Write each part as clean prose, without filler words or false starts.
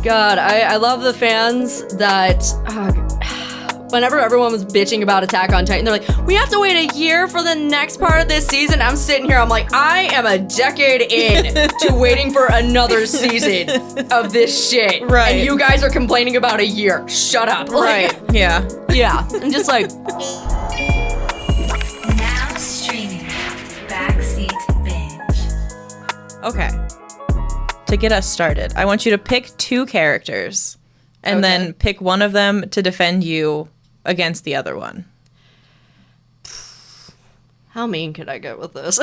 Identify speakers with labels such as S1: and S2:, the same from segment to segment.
S1: God, I love the fans that... whenever everyone was bitching about Attack on Titan, they're like, we have to wait a year for the next part of this season. I'm sitting here, I'm like, I am a decade in to waiting for another season of this shit.
S2: Right.
S1: And you guys are complaining about a year. Shut up.
S2: Right. Yeah.
S1: Yeah. I'm just like...
S3: Now streaming Backseat Binge.
S2: Okay. To get us started, I want you to pick 2 characters and then pick one of them to defend you against the other one.
S1: How mean could I get with this?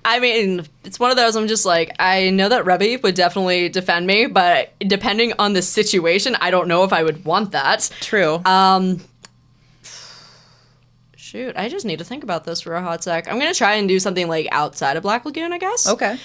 S1: I mean, it's one of those, I'm just like, I know that Rebby would definitely defend me, but depending on the situation, I don't know if I would want that.
S2: True.
S1: Shoot, I just need to think about this for a hot sec. I'm going to try and do something like outside of Black Lagoon, I guess.
S2: Okay.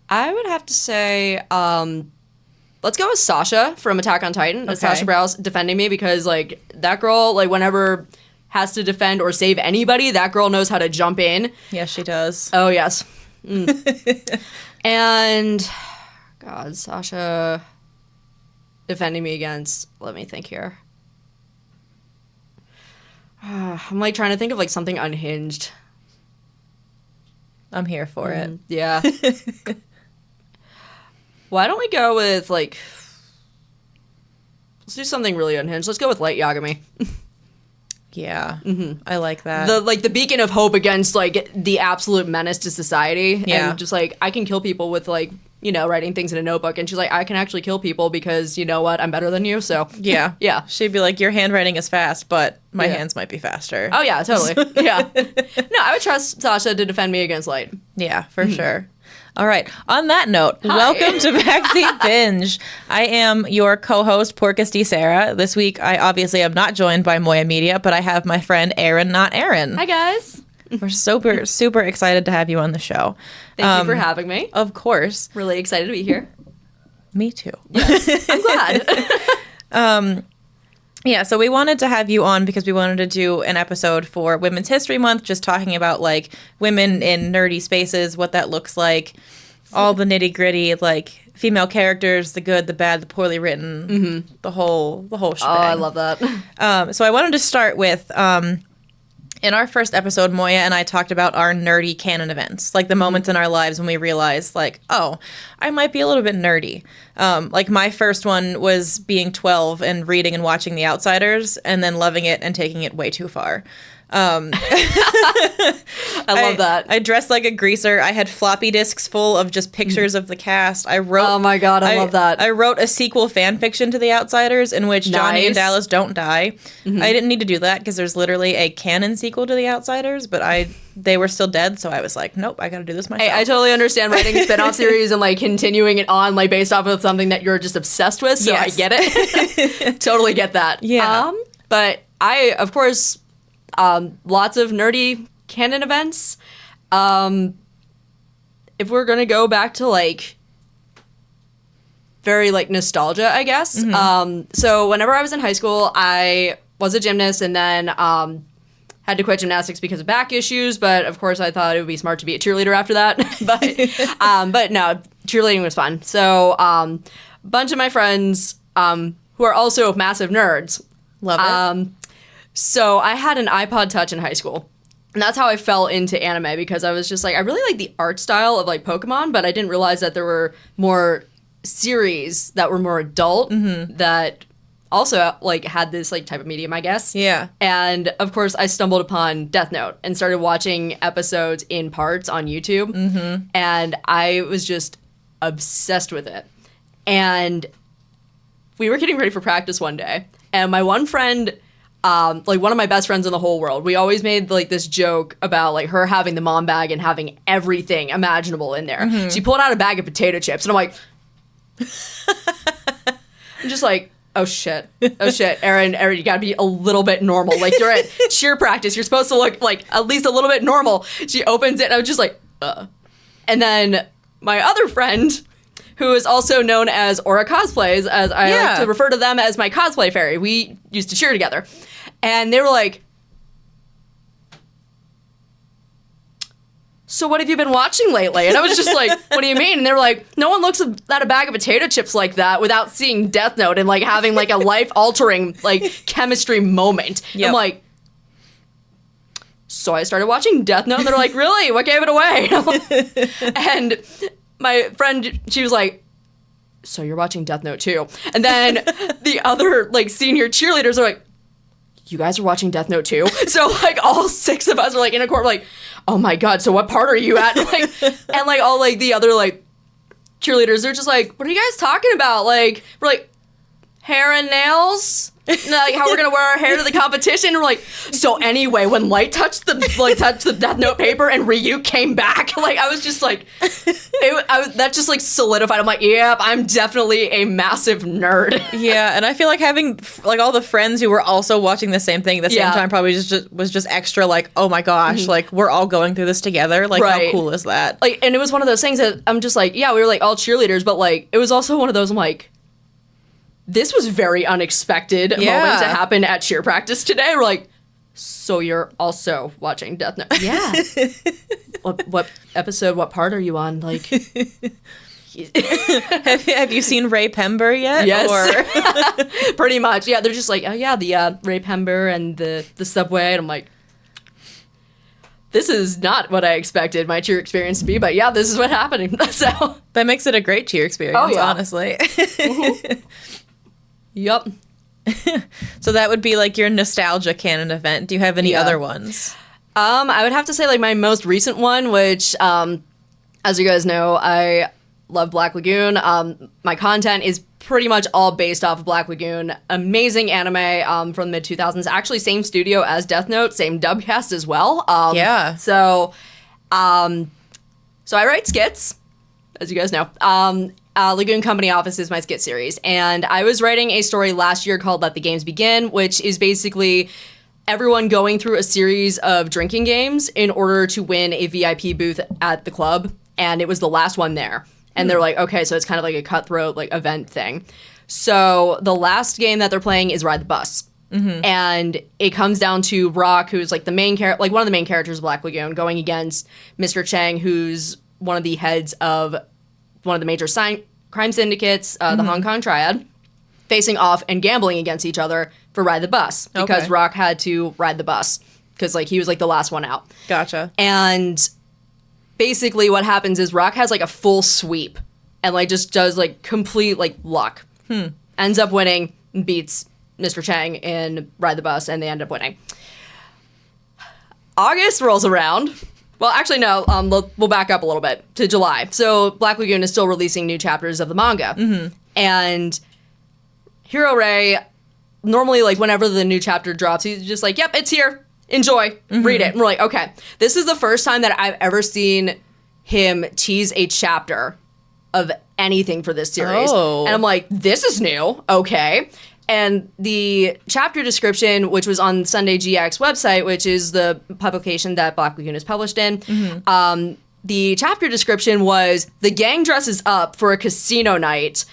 S1: I would have to say, let's go with Sasha from Attack on Titan.
S2: Okay.
S1: Sasha Browse defending me because, like, that girl, like, whenever has to defend or save anybody, that girl knows how to jump in.
S2: Yes, she does.
S1: Oh, yes. And, God, Sasha defending me against, let me think here. I'm, like, trying to think of, like, something unhinged.
S2: I'm here for it.
S1: Yeah. Why don't we go with, like... Let's do something really unhinged. Let's go with Light Yagami.
S2: Yeah. I like that.
S1: The beacon of hope against, like, the absolute menace to society.
S2: Yeah.
S1: And just, like, I can kill people with, like, you know, writing things in a notebook. And she's like, I can actually kill people because, you know what, I'm better than you, so...
S2: Yeah.
S1: Yeah.
S2: She'd be like, your handwriting is fast, but my
S1: Yeah.
S2: hands might be faster.
S1: Oh, yeah, totally. Yeah. No, I would trust Sasha to defend me against Light.
S2: Yeah, for sure. All right. On that note,
S1: Hi.
S2: welcome to Backseat Binge. I am your co-host, Porcus D. Sarah. This week, I obviously am not joined by Moya Media, but I have my friend Eryn, not Eryn.
S1: Hi, guys.
S2: We're super excited to have you on the show.
S1: Thank you for having me.
S2: Of course.
S1: Really excited to be here.
S2: Me too.
S1: Yes, I'm glad.
S2: Yeah, so we wanted to have you on because we wanted to do an episode for Women's History Month, just talking about, like, women in nerdy spaces, what that looks like, all the nitty-gritty, like, female characters, the good, the bad, the poorly written, the whole shebang.
S1: Oh, I love that.
S2: So I wanted to start with, in our first episode, Moya and I talked about our nerdy canon events, like the moments in our lives when we realized, like, oh, I might be a little bit nerdy. Like, my first one was being 12 and reading and watching The Outsiders and then loving it and taking it way too far.
S1: I love that.
S2: I dressed like a greaser. I had floppy disks full of just pictures of the cast. I wrote.
S1: Oh my God, I love that.
S2: I wrote a sequel fan fiction to The Outsiders in which Johnny and
S1: Nice.
S2: Dallas don't die. I didn't need to do that because there's literally a canon sequel to The Outsiders, but they were still dead, so I was like, nope, I got to do this myself.
S1: Hey, I totally understand writing a spin-off series and, like, continuing it on, like, based off of something that you're just obsessed with, so
S2: Yes.
S1: I get it. Totally get that.
S2: Yeah.
S1: But I, of course, lots of nerdy canon events. If we're gonna go back to, like, very, like, nostalgia, I guess. So whenever I was in high school, I was a gymnast and then had to quit gymnastics because of back issues, but of course I thought it would be smart to be a cheerleader after that. But no, cheerleading was fun. So a bunch of my friends who are also massive nerds.
S2: Love it.
S1: So I had an iPod Touch in high school. And that's how I fell into anime, because I was just like, I really like the art style of, like, Pokemon, but I didn't realize that there were more series that were more adult that also, like, had this, like, type of medium, I guess.
S2: Yeah.
S1: And, of course, I stumbled upon Death Note and started watching episodes in parts on YouTube. And I was just obsessed with it. And we were getting ready for practice one day, and my one friend... like, one of my best friends in the whole world, we always made, like, this joke about, like, her having the mom bag and having everything imaginable in there. She pulled out a bag of potato chips, and I'm like... I'm just like, oh, shit. Eryn, you gotta be a little bit normal. Like, you're at cheer practice. You're supposed to look, like, at least a little bit normal. She opens it, and I was just like, And then my other friend... who is also known as Aura Cosplays, as I like to refer to them as my cosplay fairy. We used to cheer together. And they were like, so what have you been watching lately? And I was just like, what do you mean? And they were like, no one looks at a bag of potato chips like that without seeing Death Note and like having like a life-altering like chemistry moment.
S2: Yep.
S1: I'm like, so I started watching Death Note, and they're like, really? What gave it away? And my friend, she was like, so you're watching Death Note too? And then the other like senior cheerleaders are like, you guys are watching Death Note too? So like all 6 of us were like in a court, like, oh my god, so what part are you at? And like all like the other like cheerleaders, they're just like, what are you guys talking about? Like, we're like, hair and nails? Like how we're gonna wear our hair to the competition? We're like, so anyway, when Light touched the Death Note paper and Ryu came back, like I was just like, that just like solidified. I'm like, yep, I'm definitely a massive nerd.
S2: Yeah, and I feel like having like all the friends who were also watching the same thing at the same time probably was just extra like, oh my gosh, like we're all going through this together. Like how cool is that?
S1: Like, and it was one of those things that I'm just like, yeah, we were like all cheerleaders, but like it was also one of those I'm like, this was very unexpected moment to happen at cheer practice today. We're like, so you're also watching Death Note? Yeah. What episode, what part are you on? Like,
S2: have you seen Ray Pember yet?
S1: Yes. Or pretty much. Yeah, they're just like, oh yeah, the Ray Pember and the subway. And I'm like, this is not what I expected my cheer experience to be, but yeah, this is what happened. So
S2: that makes it a great cheer experience, honestly.
S1: Mm-hmm. Yep.
S2: So that would be like your nostalgia canon event. Do you have any other ones?
S1: I would have to say like my most recent one, which, as you guys know, I love Black Lagoon. My content is pretty much all based off of Black Lagoon. Amazing anime from the mid-2000s. Actually, same studio as Death Note, same dub cast as well. So I write skits, as you guys know. Lagoon Company Office is my skit series. And I was writing a story last year called Let the Games Begin, which is basically everyone going through a series of drinking games in order to win a VIP booth at the club. And it was the last one there. And they're like, okay, so it's kind of like a cutthroat like event thing. So the last game that they're playing is Ride the Bus. Mm-hmm. And it comes down to Rock, who's like the main like one of the main characters of Black Lagoon, going against Mr. Chang, who's one of the heads of one of the major crime syndicates, the Hong Kong Triad, facing off and gambling against each other for Ride the Bus because Rock had to ride the bus because like he was like the last one out.
S2: Gotcha.
S1: And basically what happens is Rock has like a full sweep and like just does like complete like luck. Ends up winning and beats Mr. Chang in Ride the Bus and they end up winning. August rolls around. Well, actually, no. We'll back up a little bit to July. So Black Lagoon is still releasing new chapters of the manga. Mm-hmm. And Hero Ray, normally, like, whenever the new chapter drops, he's just like, yep, it's here. Enjoy. Read it. And we're like, okay. This is the first time that I've ever seen him tease a chapter of anything for this series.
S2: Oh.
S1: And I'm like, this is new. Okay. And the chapter description, which was on Sunday GX website, which is the publication that Black Lagoon is published in, the chapter description was, the gang dresses up for a casino night,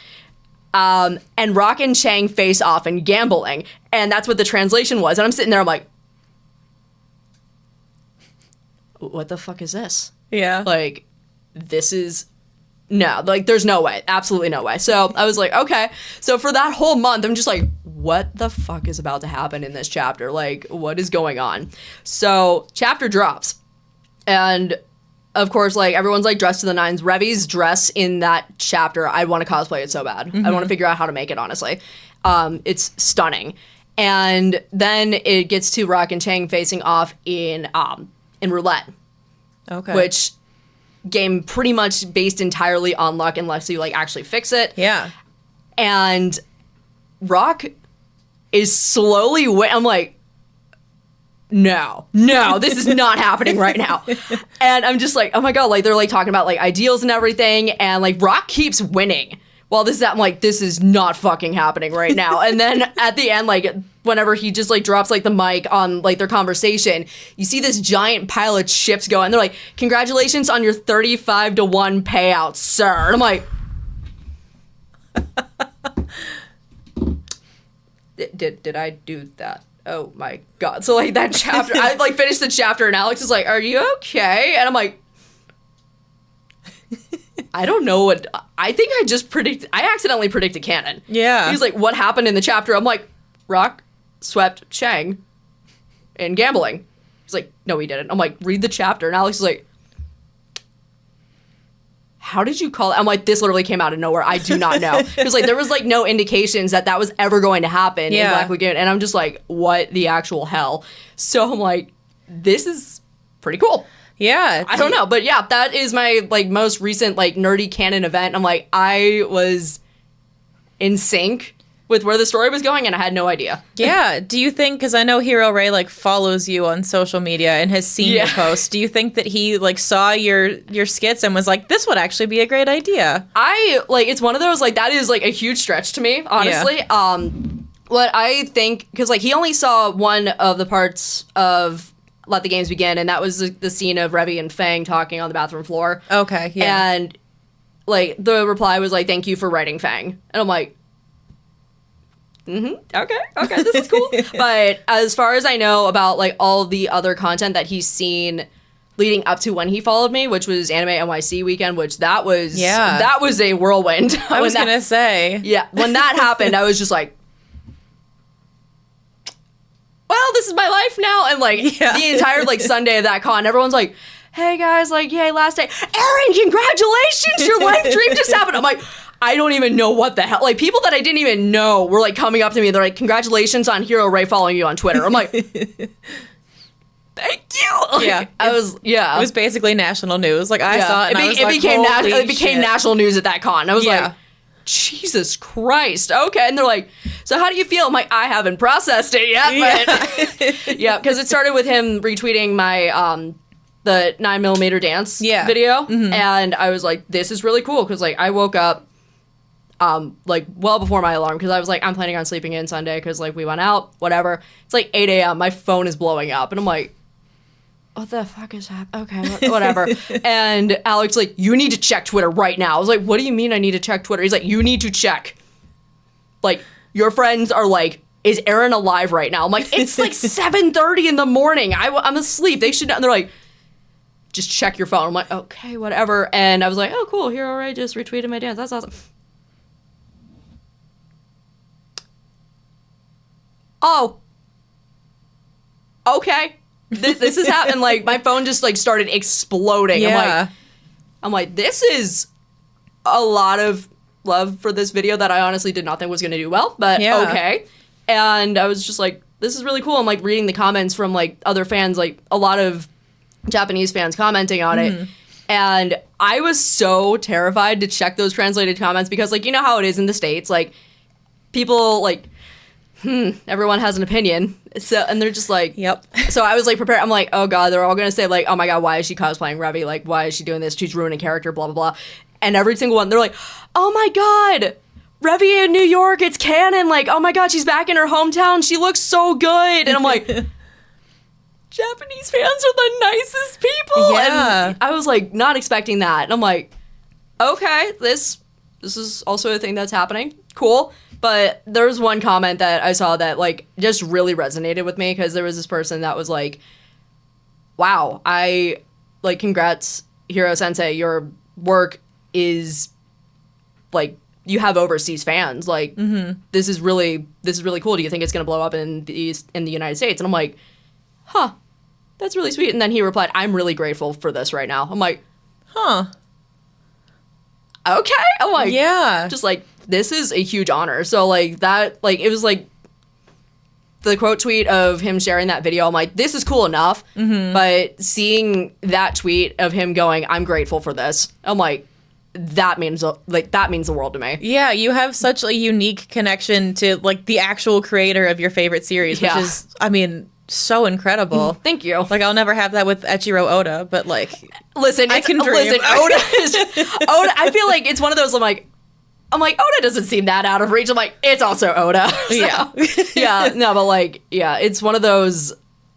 S1: and Rock and Chang face off in gambling. And that's what the translation was. And I'm sitting there, I'm like, what the fuck is this?
S2: Yeah.
S1: Like, this is... No, like, there's no way. Absolutely no way. So I was like, okay. So for that whole month, I'm just like, what the fuck is about to happen in this chapter? Like, what is going on? So chapter drops. And, of course, like, everyone's, like, dressed to the nines. Revi's dress in that chapter, I want to cosplay it so bad. I want to figure out how to make it, honestly. It's stunning. And then it gets to Rock and Chang facing off in roulette.
S2: Okay.
S1: Which... game pretty much based entirely on luck unless you like actually fix it.
S2: Yeah.
S1: And Rock is slowly I'm like, no, this is not happening right now. And I'm just like, oh my god, like they're like talking about like ideals and everything, and like Rock keeps winning. Well, I'm like, this is not fucking happening right now. And then at the end, like, whenever he just, like, drops, like, the mic on, like, their conversation, you see this giant pile of chips go, and they're like, congratulations on your 35-1 payout, sir. And I'm like... Did I do that? Oh, my God. So, like, that chapter... I, like, finished the chapter, and Alex is like, are you okay? And I'm like... I don't know what, I think I accidentally predicted canon.
S2: Yeah.
S1: He's like, what happened in the chapter? I'm like, Rock swept Chang in gambling. He's like, no, he didn't. I'm like, read the chapter. And Alex is like, how did you call it? I'm like, this literally came out of nowhere. I do not know. Because like there was like no indications that was ever going to happen in Black Lagoon. And I'm just like, what the actual hell? So I'm like, this is pretty cool.
S2: Yeah.
S1: I don't know. But yeah, that is my like most recent like nerdy canon event. I'm like, I was in sync with where the story was going, and I had no idea.
S2: Yeah. Do you think, because I know Hero Ray like follows you on social media and has seen your posts, do you think that he like saw your skits and was like, this would actually be a great idea?
S1: I like, it's one of those like, that is like a huge stretch to me, honestly.
S2: Yeah.
S1: What I think, because like he only saw one of the parts of Let the Games Begin, and that was the scene of Revy and Fang talking on the bathroom floor.
S2: Okay. Yeah.
S1: And like the reply was like, thank you for writing Fang. And I'm like, okay, this is cool. But as far as I know about like all the other content that he's seen leading up to when he followed me, which was Anime NYC weekend, which that was a whirlwind.
S2: I was gonna say.
S1: Yeah, when that happened, I was just like, well, this is my life now. And like the entire like Sunday of that con, everyone's like, hey guys, like, yay, last day. Eryn, congratulations, your life dream just happened. I'm like, I don't even know what the hell. Like, people that I didn't even know were, like, coming up to me. They're like, congratulations on Hero Ray following you on Twitter. I'm like, thank you. Like,
S2: It was basically national news. Like, I saw it, and
S1: it became national news at that con. I was like, Jesus Christ. Okay. And they're like, so how do you feel? I'm like, I haven't processed it yet. But yeah, because it started with him retweeting my, the 9mm dance video. Mm-hmm. And I was like, this is really cool. Because, like, I woke up like well before my alarm, because I was like, I'm planning on sleeping in Sunday because like we went out, whatever. It's like 8 a.m. My phone is blowing up, and I'm like, what the fuck is happening? Okay, whatever. And Alex like, you need to check Twitter right now. I was like, what do you mean I need to check Twitter? He's like, you need to check. Like, your friends are like, is Eryn alive right now? I'm like, it's like 7:30 in the morning. I'm asleep. They should not. And they're like, just check your phone. I'm like, okay, whatever. And I was like, oh, cool. Hero Ray just retweeted my dance. That's awesome. Oh, okay. This is happening. Like, my phone just like started exploding.
S2: Yeah.
S1: I'm like, this is a lot of love for this video that I honestly did not think was going to do well, but okay. And I was just like, this is really cool. I'm like reading the comments from like other fans, like a lot of Japanese fans commenting on it. And I was so terrified to check those translated comments because, like, you know how it is in the States, like, people like, everyone has an opinion. So, and they're just like, yep. So I was like prepared. I'm like, oh God, they're all going to say like, oh my God, why is she cosplaying Revy? Like, why is she doing this? She's ruining character, blah, blah, blah. And every single one, they're like, oh my God, Revy in New York, it's canon. Like, oh my God, she's back in her hometown. She looks so good. And I'm like, Japanese fans are the nicest people.
S2: Yeah.
S1: And I was like not expecting that. And I'm like, okay, this is also a thing that's happening. Cool. But there was one comment that I saw that like just really resonated with me, because there was this person that was like, wow, congrats, Hiro Sensei, your work is like, you have overseas fans. Like, this is really cool. Do you think it's going to blow up in the United States? And I'm like, huh, that's really sweet. And then he replied, I'm really grateful for this right now. I'm like, huh. Okay. I'm like, yeah. Just like, this is a huge honor. So like that, like, it was like the quote tweet of him sharing that video. I'm like, this is cool enough. But seeing that tweet of him going, I'm grateful for this, I'm like, that means the world to me. Yeah, you have such a unique connection to like the actual creator of your favorite series, which is, I mean, so incredible. Thank you. Like, I'll never have that with Echiro Oda, but like, listen, I can dream. Listen, Oda is Oda. I feel like it's one of those. I'm like, Oda doesn't seem that out of reach. I'm like, it's also Oda. So, yeah. No, but like, yeah, it's one of those.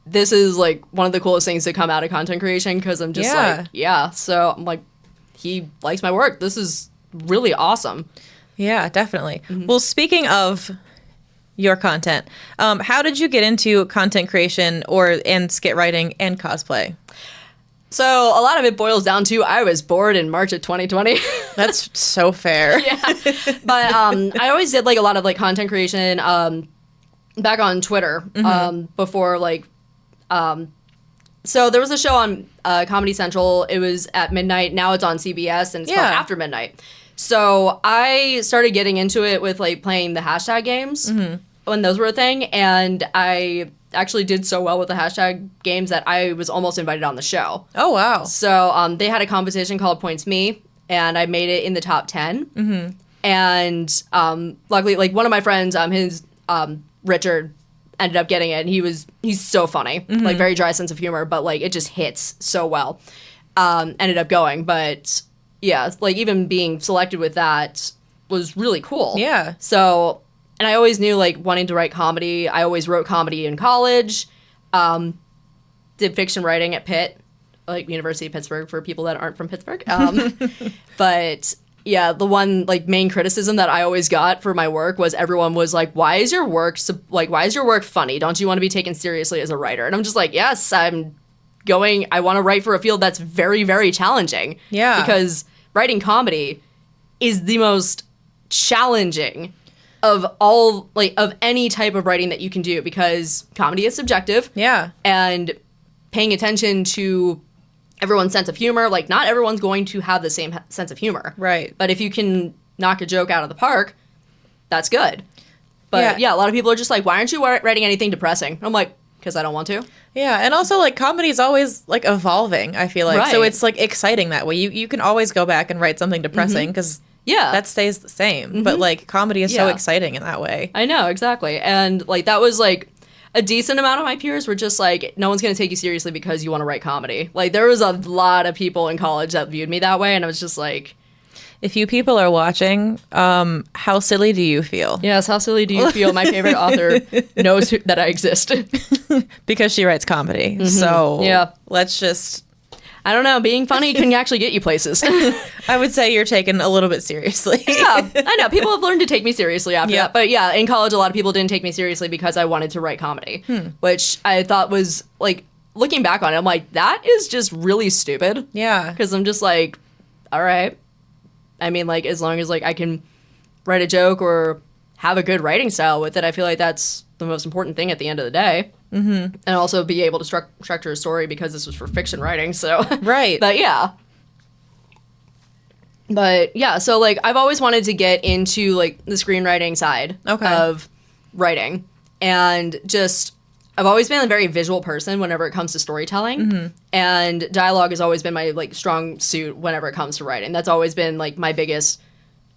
S1: This is like one of the coolest things to come out of content creation, because I'm just like, yeah. So I'm like, he likes my work. This is really awesome. Yeah, definitely. Well, speaking of your content, how did you get into content creation and skit writing and cosplay? So a lot of it boils down to I was bored in March of 2020.
S2: That's so fair.
S1: Yeah. But I always did like a lot of like content creation back on Twitter before like so there was a show on Comedy Central. It was at midnight. Now it's on CBS and it's called After Midnight. So I started getting into it with like playing the hashtag games when those were a thing, and I actually did so well with the hashtag games that I was almost invited on the show.
S2: Oh, wow.
S1: So they had a competition called Points Me, and I made it in the top 10. And luckily, like one of my friends, his Richard, ended up getting it, and he's so funny, like very dry sense of humor, but like it just hits so well. Ended up going, but yeah, like even being selected with that was really cool.
S2: Yeah.
S1: So, and I always knew like wanting to write comedy. I always wrote comedy in college. Did fiction writing at Pitt, like University of Pittsburgh for people that aren't from Pittsburgh. But yeah, the one like main criticism that I always got for my work was everyone was like, why is your work funny? Don't you want to be taken seriously as a writer? And I'm just like, yes, I want to write for a field that's very, very challenging.
S2: Yeah.
S1: Because writing comedy is the most challenging of all, like, of any type of writing that you can do, because comedy is subjective.
S2: Yeah.
S1: And paying attention to everyone's sense of humor, like, not everyone's going to have the same sense of humor.
S2: Right.
S1: But if you can knock a joke out of the park, that's good. But yeah, a lot of people are just like, why aren't you writing anything depressing? I'm like, because I don't want to.
S2: Yeah, and also, like, comedy is always, like, evolving, I feel like.
S1: Right.
S2: So it's, like, exciting that way. You can always go back and write something depressing, because that stays the same. But, like, comedy is so exciting in that way.
S1: I know, exactly. And, like, that was, like, a decent amount of my peers were just like, no one's going to take you seriously because you want to write comedy. Like, there was a lot of people in college that viewed me that way, and I was just like...
S2: If you people are watching, how silly do you feel?
S1: Yes, how silly do you feel? My favorite author knows that I exist.
S2: Because she writes comedy. So let's just...
S1: I don't know. Being funny can actually get you places.
S2: I would say you're taken a little bit seriously.
S1: Yeah, I know. People have learned to take me seriously after that. But yeah, in college, a lot of people didn't take me seriously because I wanted to write comedy, which I thought was, like, looking back on it, I'm like, that is just really stupid.
S2: Yeah.
S1: Because I'm just like, all right. I mean, like, as long as, like, I can write a joke or have a good writing style with it, I feel like that's the most important thing at the end of the day. And also be able to structure a story, because this was for fiction writing, so...
S2: Right.
S1: But yeah, so, like, I've always wanted to get into, like, the screenwriting side of writing. And just... I've always been a very visual person whenever it comes to storytelling. And dialogue has always been my, like, strong suit whenever it comes to writing. That's always been, like, my biggest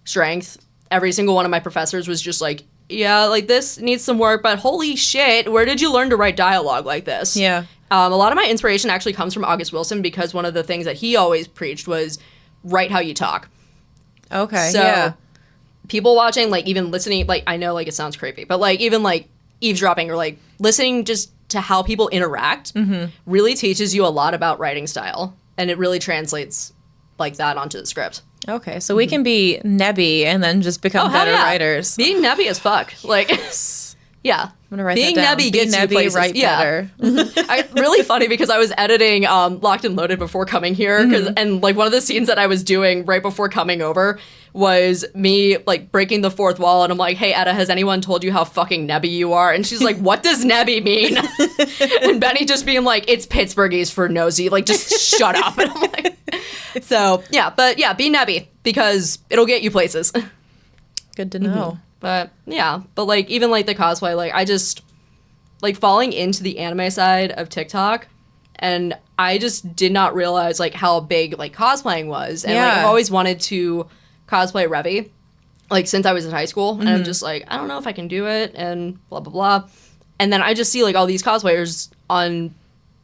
S1: strength. Every single one of my professors was just like, yeah, like, this needs some work, but holy shit, where did you learn to write dialogue like this?
S2: Yeah.
S1: A lot of my inspiration actually comes from August Wilson, because one of the things that he always preached was write how you talk.
S2: Okay,
S1: So people watching, like, even listening, like, I know, like, it sounds creepy, but, like, even, like, eavesdropping or, like, listening just to how people interact really teaches you a lot about writing style. And it really translates like that onto the script.
S2: Okay, so we can be nebby and then just become better writers.
S1: Being nebby as fuck. Like, yeah.
S2: I'm gonna write
S1: Being
S2: that down.
S1: nebby gets you places.
S2: Write better.
S1: Really funny, because I was editing Locked and Loaded before coming here, and like one of the scenes that I was doing right before coming over was me like breaking the fourth wall, and I'm like, hey Etta, has anyone told you how fucking nebby you are? And she's like, what does nebby mean? And Benny just being like, it's Pittsburghese for nosy, like, just shut up. And I'm like, so yeah, but yeah, be nebby, because it'll get you places.
S2: Good to know.
S1: But yeah, but like even like the cosplay, like I just like falling into the anime side of TikTok, and I just did not realize like how big like cosplaying was. And like I've always wanted to cosplay Revy, like since I was in high school, and I'm just like, I don't know if I can do it, and blah blah blah. And then I just see like all these cosplayers on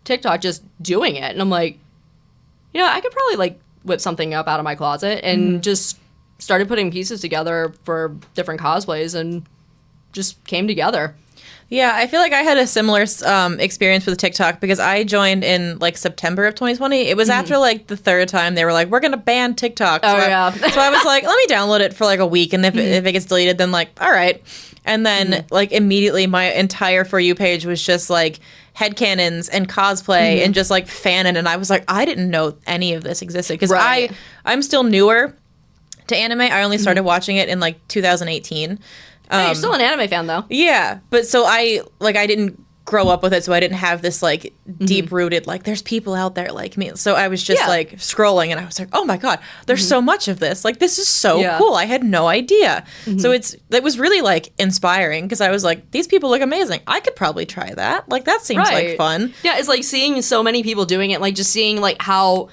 S1: TikTok just doing it, and I'm like, you know, I could probably like whip something up out of my closet, and just started putting pieces together for different cosplays, and just came together.
S2: Yeah, I feel like I had a similar experience with TikTok because I joined in like September of 2020. It was after like the third time they were like, we're going to ban TikTok.
S1: Oh, yeah.
S2: So I was like, let me download it for like a week. And if it gets deleted, then like, all right. And then like immediately my entire For You page was just like headcanons and cosplay and just like fanon. And I was like, I didn't know any of this existed because I'm still newer to anime. I only started watching it in like 2018.
S1: Hey, you're still an anime fan, though.
S2: Yeah, but so I didn't grow up with it, so I didn't have this like deep-rooted like there's people out there like me. So I was just like scrolling and I was like, oh my god, there's so much of this. Like this is so cool. I had no idea. So it was really like inspiring because I was like, these people look amazing. I could probably try that. Like that seems like fun.
S1: Yeah, it's like seeing so many people doing it, like just seeing like how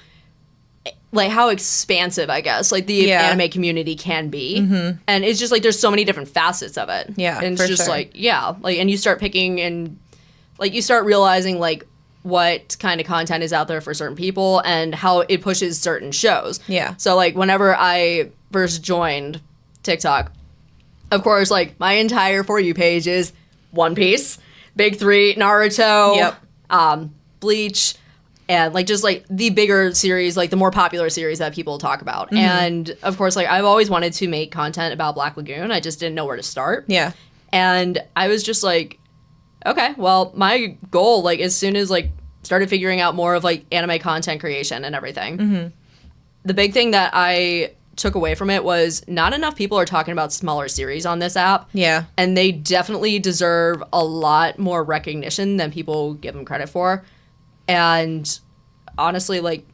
S1: expansive, I guess, like the anime community can be. And it's just like there's so many different facets of it.
S2: Yeah,
S1: and it's just like, like, and you start picking and like you start realizing like what kind of content is out there for certain people and how it pushes certain shows.
S2: Yeah.
S1: So like whenever I first joined TikTok, of course, like my entire For You page is One Piece, Big Three, Naruto, Bleach, and like just like the bigger series, like the more popular series that people talk about. And of course, like I've always wanted to make content about Black Lagoon. I just didn't know where to start.
S2: Yeah.
S1: And I was just like, okay, well, my goal, like as soon as like started figuring out more of like anime content creation and everything, the big thing that I took away from it was not enough people are talking about smaller series on this app.
S2: Yeah.
S1: And they definitely deserve a lot more recognition than people give them credit for. And honestly, like,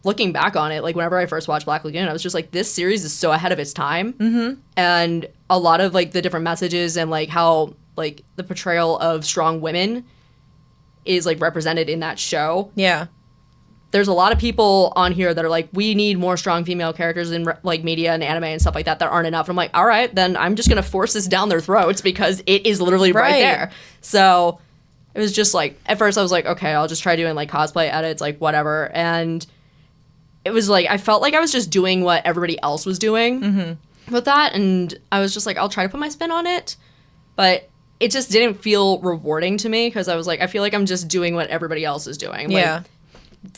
S1: looking back on it, like, whenever I first watched Black Lagoon, I was just like, this series is so ahead of its time. And a lot of, like, the different messages and, like, how, like, the portrayal of strong women is, like, represented in that show.
S2: Yeah.
S1: There's a lot of people on here that are like, we need more strong female characters in, like, media and anime and stuff like that aren't enough. I'm like, all right, then I'm just going to force this down their throats because it is literally right there. So it was just like, at first I was like, okay, I'll just try doing like cosplay edits, like whatever. And it was like, I felt like I was just doing what everybody else was doing with that. And I was just like, I'll try to put my spin on it. But it just didn't feel rewarding to me because I was like, I feel like I'm just doing what everybody else is doing.
S2: Yeah.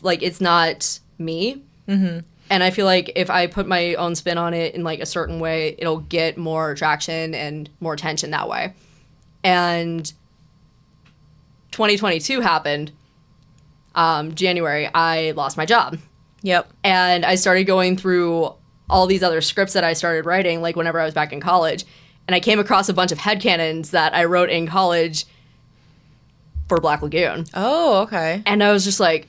S1: Like it's not me. And I feel like if I put my own spin on it in like a certain way, it'll get more traction and more attention that way. And 2022 happened. January, I lost my job.
S2: Yep.
S1: And I started going through all these other scripts that I started writing, like whenever I was back in college. And I came across a bunch of headcanons that I wrote in college for Black Lagoon.
S2: Oh, okay.
S1: And I was just like,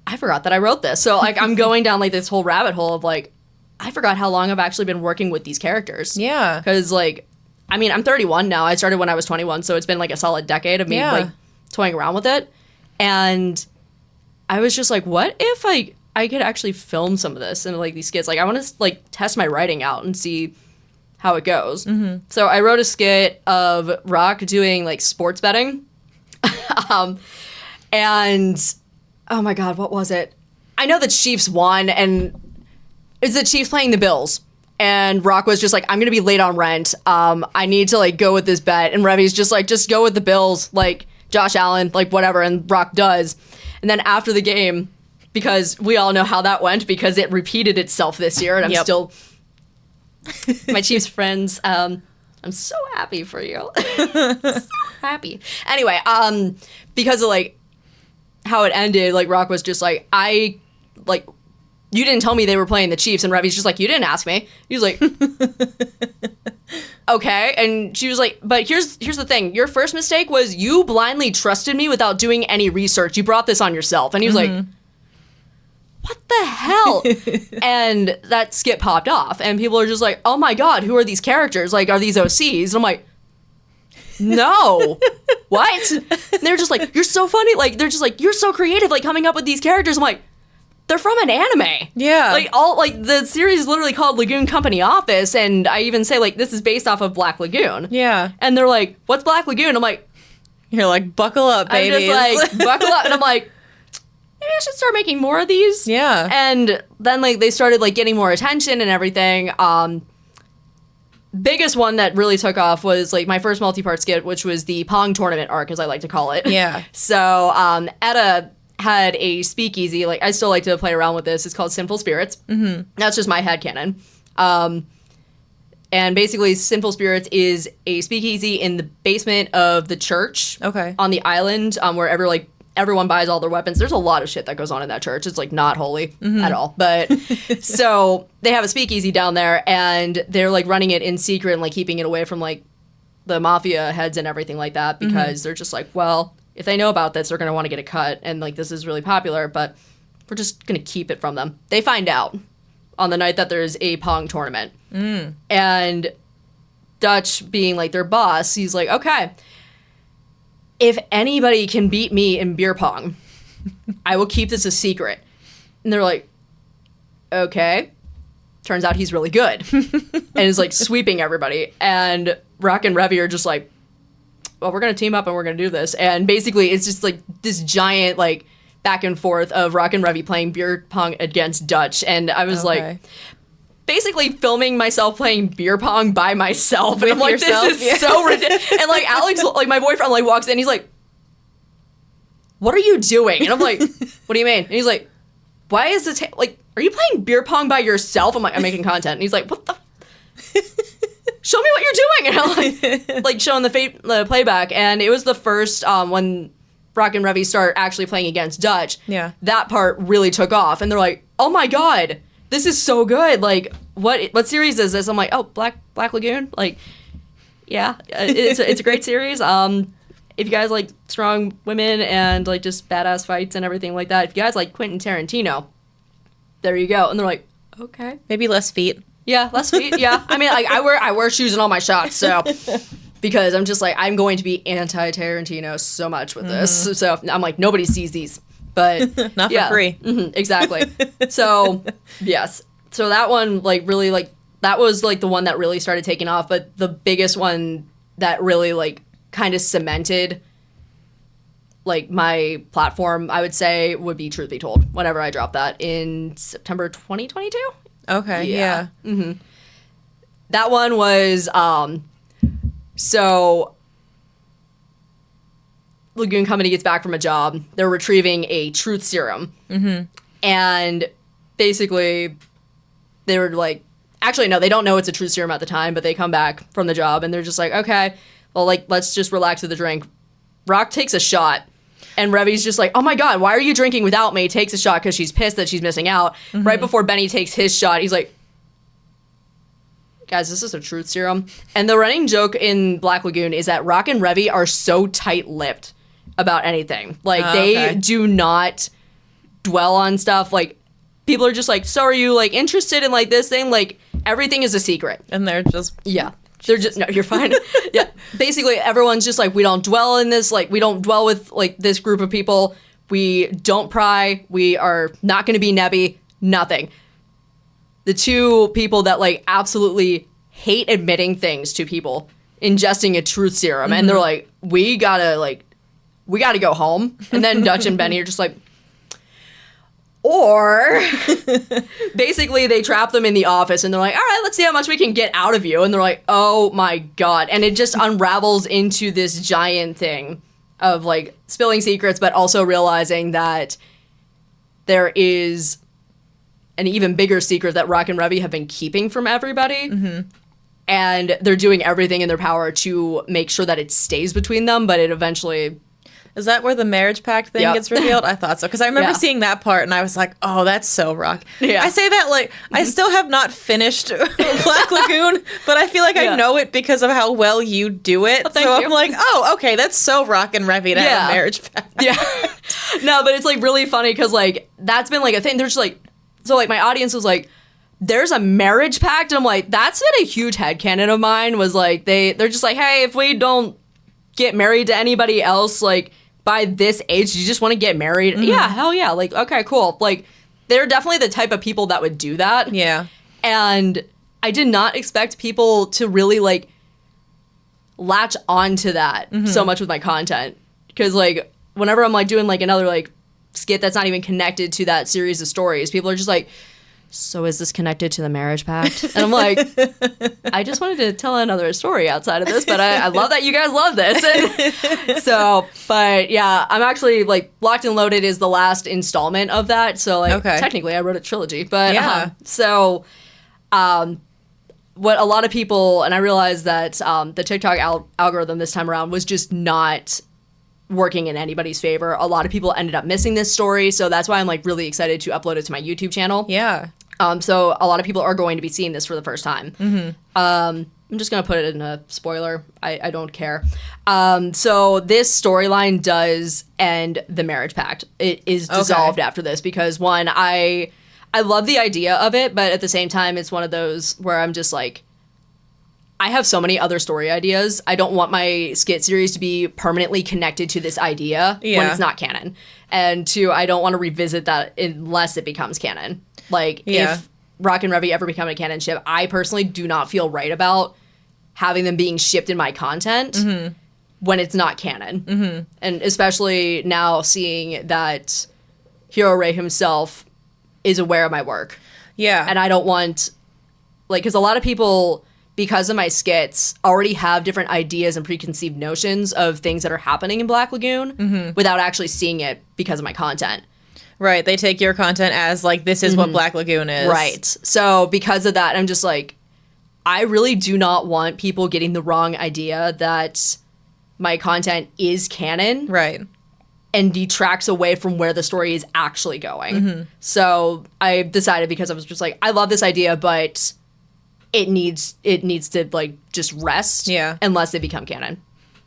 S1: I forgot that I wrote this. So like I'm going down like this whole rabbit hole of like, I forgot how long I've actually been working with these characters.
S2: Yeah.
S1: Because like, I mean, I'm 31 now. I started when I was 21, so it's been like a solid decade of me like toying around with it. And I was just like, what if I could actually film some of this and like these skits? Like I want to like test my writing out and see how it goes. So I wrote a skit of Rock doing like sports betting. And oh my God, what was it? I know the Chiefs won and it's the Chiefs playing the Bills. And Rock was just like, I'm going to be late on rent. I need to, like, go with this bet. And Revy's just like, just go with the Bills, like, Josh Allen, like, whatever. And Rock does. And then after the game, because we all know how that went, because it repeated itself this year. And I'm still, my Chiefs friends, I'm so happy for you. So happy. Anyway, because of, like, how it ended, like, Rock was just like, you didn't tell me they were playing the Chiefs. And Revy's just like, you didn't ask me. He was like, okay. And she was like, but here's the thing. Your first mistake was you blindly trusted me without doing any research. You brought this on yourself. And he was like, what the hell? And that skit popped off. And people are just like, oh my God, who are these characters? Like, are these OCs? And I'm like, no. What? And they're just like, you're so funny. Like, they're just like, you're so creative, like coming up with these characters. I'm like, they're from an anime. Yeah. Like, the series is literally called Lagoon Company Office, and I even say, like, this is based off of Black Lagoon. Yeah. And they're like, what's Black Lagoon? I'm like...
S2: You're like, buckle up, babies.
S1: I'm just like, buckle up. And I'm like, maybe I should start making more of these. Yeah. And then, like, they started, like, getting more attention and everything. biggest one that really took off was like my first multi-part skit, which was the Pong tournament arc, as I like to call it.
S2: Yeah.
S1: So Etta had a speakeasy. Like I still like to play around with this. It's called Sinful Spirits. Mm-hmm. That's just my headcanon. And basically, Sinful Spirits is a speakeasy in the basement of the church.
S2: Okay.
S1: On the island, where everyone buys all their weapons. There's a lot of shit that goes on in that church. It's like not holy at all. But so they have a speakeasy down there, and they're like running it in secret and like keeping it away from like the mafia heads and everything like that, because they're just like, well, if they know about this, they're gonna want to get a cut, and like this is really popular, but we're just gonna keep it from them. They find out on the night that there's a Pong tournament. And Dutch, being like their boss, he's like, okay, if anybody can beat me in beer pong, I will keep this a secret. And they're like, okay. Turns out he's really good. And is like sweeping everybody. And Rock and Revy are just like, well, we're going to team up and we're going to do this. And basically it's just like this giant like back and forth of Rock and Revy playing beer pong against Dutch. And I was like basically filming myself playing beer pong by myself. And I'm like, this is so ridiculous. And like Alex, like my boyfriend, like walks in, he's like, what are you doing? And I'm like, what do you mean? And he's like, why is the like, are you playing beer pong by yourself? I'm like, I'm making content. And he's like, what the? Show me what you're doing. And I'm like showing the playback. And it was the first when Rock and Revy start actually playing against Dutch.
S2: Yeah.
S1: That part really took off. And they're like, oh my God, this is so good. Like, what series is this? I'm like, oh, Black Lagoon. Like, yeah, it's a great series. If you guys like strong women and like just badass fights and everything like that, if you guys like Quentin Tarantino, there you go. And they're like, okay,
S2: maybe less feet.
S1: Yeah, less feet. Yeah, I mean, like I wear shoes in all my shots, so because I'm just like I'm going to be anti-Tarantino so much with this. So I'm like nobody sees these, but
S2: not for free.
S1: Exactly. So yes, so that one like really like that was like the one that really started taking off, but the biggest one that really like kind of cemented like my platform, I would say, would be Truth Be Told. Whenever I dropped that in September 2022.
S2: Okay. Yeah.
S1: Mm-hmm. That one was so Lagoon Company gets back from a job. They're retrieving a truth serum, and basically they were like, actually no, they don't know it's a truth serum at the time, but they come back from the job and they're just like, okay, well, like let's just relax with the drink. Rock takes a shot. And Revy's just like, oh my God, why are you drinking without me? Takes a shot because she's pissed that she's missing out. Right before Benny takes his shot, he's like, guys, this is a truth serum. And the running joke in Black Lagoon is that Rock and Revy are so tight-lipped about anything. Like, they do not dwell on stuff. Like, people are just like, so are you, like, interested in, like, this thing? Like, everything is a secret.
S2: And they're just...
S1: Yeah. They're just, no, you're fine. Yeah. Basically, everyone's just like, we don't dwell in this, like, we don't dwell with, like, this group of people. We don't pry. We are not going to be nebby. Nothing. The two people that, like, absolutely hate admitting things to people, ingesting a truth serum, and they're like, we gotta go home. And then Dutch and Benny are just like, or basically they trap them in the office and they're like, all right, let's see how much we can get out of you. And they're like, oh my God. And it just unravels into this giant thing of like spilling secrets, but also realizing that there is an even bigger secret that Rock and Revy have been keeping from everybody. And they're doing everything in their power to make sure that it stays between them, but it eventually...
S2: Is that where the marriage pact thing gets revealed? I thought so. Because I remember seeing that part and I was like, oh, that's so Rock.
S1: Yeah.
S2: I say that like, I still have not finished Black Lagoon, but I feel like I know it because of how well you do it. So I'm like, oh, okay, that's so Rock and Revy to have a marriage pact.
S1: Yeah. No, but it's like really funny because like, that's been like a thing. They're just like, so like my audience was like, there's a marriage pact. And I'm like, that's been a huge headcanon of mine was like, they're just like, hey, if we don't get married to anybody else, like, by this age, you just want to get married? Yeah, hell yeah. Like, okay, cool. Like, they're definitely the type of people that would do that.
S2: Yeah.
S1: And I did not expect people to really, like, latch onto that so much with my content. Because, like, whenever I'm, like, doing, like, another, like, skit that's not even connected to that series of stories, people are just like, so is this connected to the marriage pact? And I'm like, I just wanted to tell another story outside of this, but I love that you guys love this. And so, but yeah, I'm actually like Locked and Loaded is the last installment of that. So like technically I wrote a trilogy, but what a lot of people, and I realized that the TikTok algorithm this time around was just not working in anybody's favor. A lot of people ended up missing this story. So that's why I'm like really excited to upload it to my YouTube channel.
S2: Yeah.
S1: So a lot of people are going to be seeing this for the first time. I'm just going to put it in a spoiler. I don't care. So this storyline does end the marriage pact. It is dissolved after this because, one, I love the idea of it, but at the same time, it's one of those where I'm just like, I have so many other story ideas. I don't want my skit series to be permanently connected to this idea when it's not canon. And two, I don't want to revisit that unless it becomes canon. Like, if Rock and Revy ever become a canon ship, I personally do not feel right about having them being shipped in my content when it's not canon. And especially now seeing that Hiro Ray himself is aware of my work. Yeah. And I don't want, like, because a lot of people, because of my skits, already have different ideas and preconceived notions of things that are happening in Black Lagoon without actually seeing it because of my content.
S2: Right. They take your content as, like, this is what Black Lagoon is.
S1: Right. So because of that, I'm just like, I really do not want people getting the wrong idea that my content is canon.
S2: Right.
S1: And detracts away from where the story is actually going. So I decided, because I was just like, I love this idea, but it needs to like just rest unless they become canon.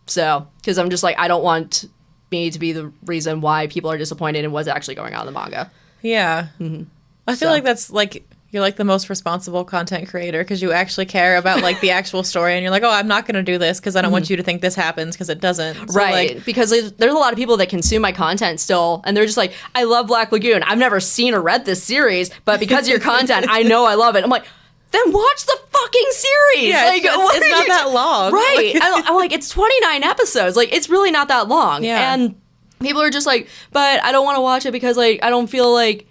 S1: So, because I'm just like, I don't want me to be the reason why people are disappointed in what's actually going on in the manga.
S2: Yeah. I feel like that's like, you're like the most responsible content creator because you actually care about like the actual story, and you're like, oh, I'm not going to do this because I don't want you to think this happens, because it doesn't. So,
S1: right.
S2: Like,
S1: because there's a lot of people that consume my content still, and they're just like, I love Black Lagoon. I've never seen or read this series, but because of your content, I know I love it. I'm like, then watch the fucking series.
S2: Yeah,
S1: like,
S2: it's not that long.
S1: Right. I'm like, it's 29 episodes. Like, it's really not that long.
S2: Yeah.
S1: And people are just like, but I don't want to watch it because, like, I don't feel like,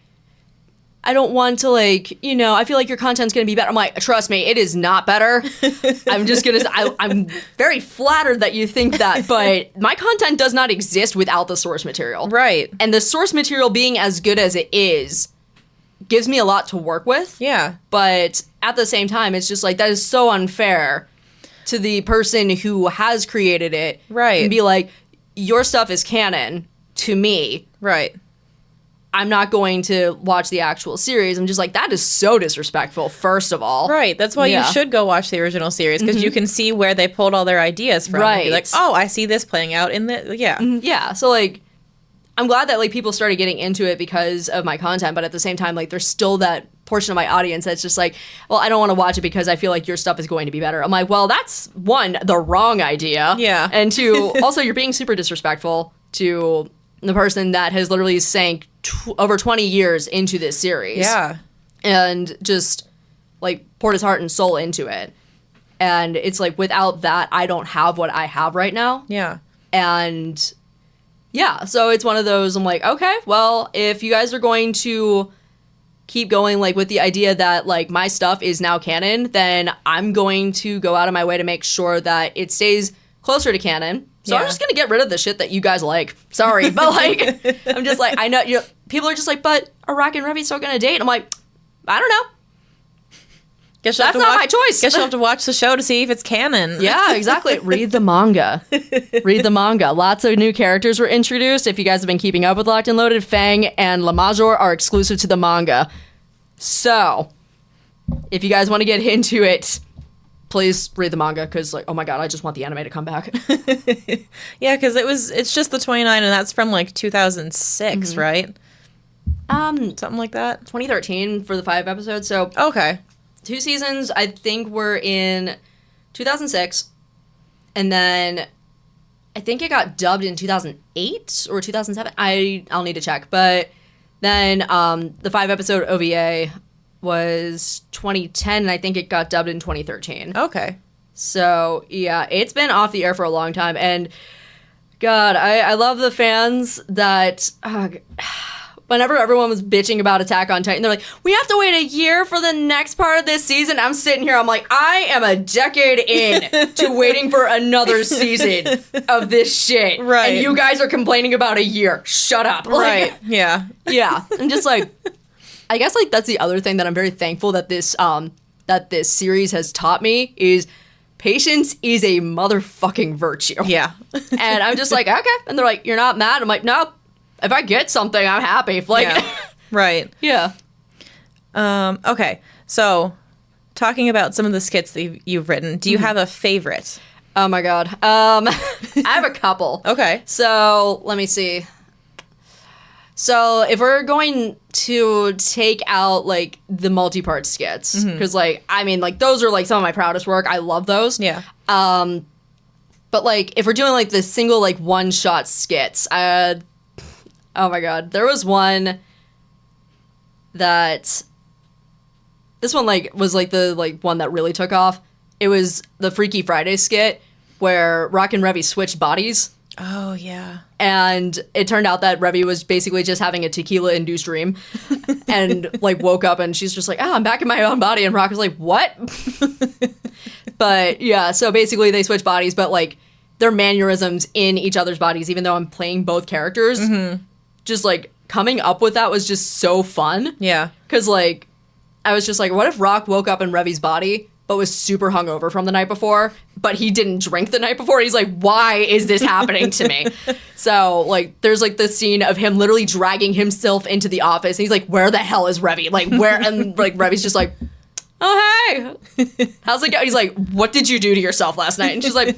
S1: I don't want to, like, you know, I feel like your content's going to be better. I'm like, trust me, it is not better. I'm just going to, I'm very flattered that you think that, but my content does not exist without the source material.
S2: Right.
S1: And the source material being as good as it is gives me a lot to work with.
S2: Yeah.
S1: But at the same time, it's just like, that is so unfair to the person who has created it.
S2: Right.
S1: And be like, your stuff is canon to me.
S2: Right.
S1: I'm not going to watch the actual series. I'm just like, that is so disrespectful, first of all.
S2: Right. That's why you should go watch the original series, because you can see where they pulled all their ideas from.
S1: Right.
S2: And be like, oh, I see this playing out in the,
S1: Yeah. So, like, I'm glad that, like, people started getting into it because of my content, but at the same time, like, there's still that portion of my audience that's just like, well, I don't want to watch it because I feel like your stuff is going to be better. I'm like, well, that's, one, the wrong idea.
S2: Yeah.
S1: And two, also, you're being super disrespectful to the person that has literally sank over 20 years into this series.
S2: Yeah.
S1: And just, like, poured his heart and soul into it. And it's like, without that, I don't have what I have right now.
S2: Yeah.
S1: And yeah, so it's one of those, I'm like, okay, well, if you guys are going to keep going, like, with the idea that, like, my stuff is now canon, then I'm going to go out of my way to make sure that it stays closer to canon. So I'm just going to get rid of the shit that you guys like. Sorry, but, like, I'm just like, I know, people are just like, but are Rock and Revy still going to date? I'm like, I don't know.
S2: Guess
S1: that's not my choice.
S2: Guess you'll have to watch the show to see if it's canon.
S1: Yeah, exactly. Read the manga. Read the manga. Lots of new characters were introduced. If you guys have been keeping up with Locked and Loaded, Fang and La Major are exclusive to the manga. So, if you guys want to get into it, please read the manga, because, like, oh my god, I just want the anime to come back.
S2: Yeah, because it's just the 29, and that's from, like, 2006, right? Something like that.
S1: 2013 for the 5 episodes. So
S2: okay.
S1: 2 seasons, I think, were in 2006, and then I think it got dubbed in 2008 or 2007. I'll need to check, but then the 5-episode OVA was 2010, and I think it got dubbed in 2013.
S2: Okay.
S1: So yeah, it's been off the air for a long time, and God, I love the fans that whenever everyone was bitching about Attack on Titan, they're like, we have to wait a year for the next part of this season. I'm sitting here, I'm like, I am a decade in to waiting for another season of this shit.
S2: Right.
S1: And you guys are complaining about a year. Shut up.
S2: Right. Yeah.
S1: Yeah. I'm just like, I guess like that's the other thing that I'm very thankful that this series has taught me is patience is a motherfucking virtue.
S2: Yeah.
S1: And I'm just like, okay. And they're like, you're not mad? I'm like, no. If I get something, I'm happy. Like,
S2: yeah. Right.
S1: Yeah.
S2: Okay. So, talking about some of the skits that you've written, do you have a favorite?
S1: Oh my god. I have a couple.
S2: Okay.
S1: So let me see. So if we're going to take out like the multi-part skits, because like I mean like those are like some of my proudest work. I love those.
S2: Yeah.
S1: But like if we're doing like the single like one-shot skits, oh my god, there was one that this one like was like the like one that really took off. It was the Freaky Friday skit where Rock and Revy switched bodies.
S2: Oh yeah.
S1: And it turned out that Revy was basically just having a tequila-induced dream and like woke up and she's just like, oh, I'm back in my own body. And Rock was like, what? But yeah, so basically they switch bodies, but like their mannerisms in each other's bodies, even though I'm playing both characters, just like coming up with that was just so fun.
S2: Yeah.
S1: Because like I was just like, what if Rock woke up in Revy's body but was super hungover from the night before, but he didn't drink the night before? He's like, why is this happening to me? So like there's like this scene of him literally dragging himself into the office and he's like, where the hell is Revy? Like where? And like Revy's just like, oh hey, how's it going? He's like, what did you do to yourself last night? And she's like,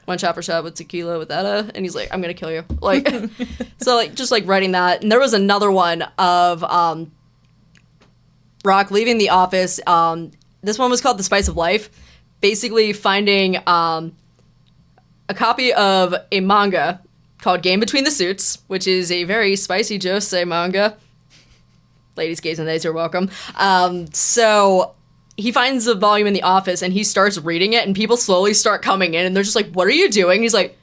S1: one shot for shot with tequila with Etta. And he's like, I'm gonna kill you. Like, so like just like writing that. And there was another one of Rock leaving the office. This one was called The Spice of Life. Basically finding a copy of a manga called Game Between the Suits, which is a very spicy josei manga. Ladies, gays, and theys are welcome. So he finds a volume in the office and he starts reading it and people slowly start coming in and they're just like, what are you doing? He's like,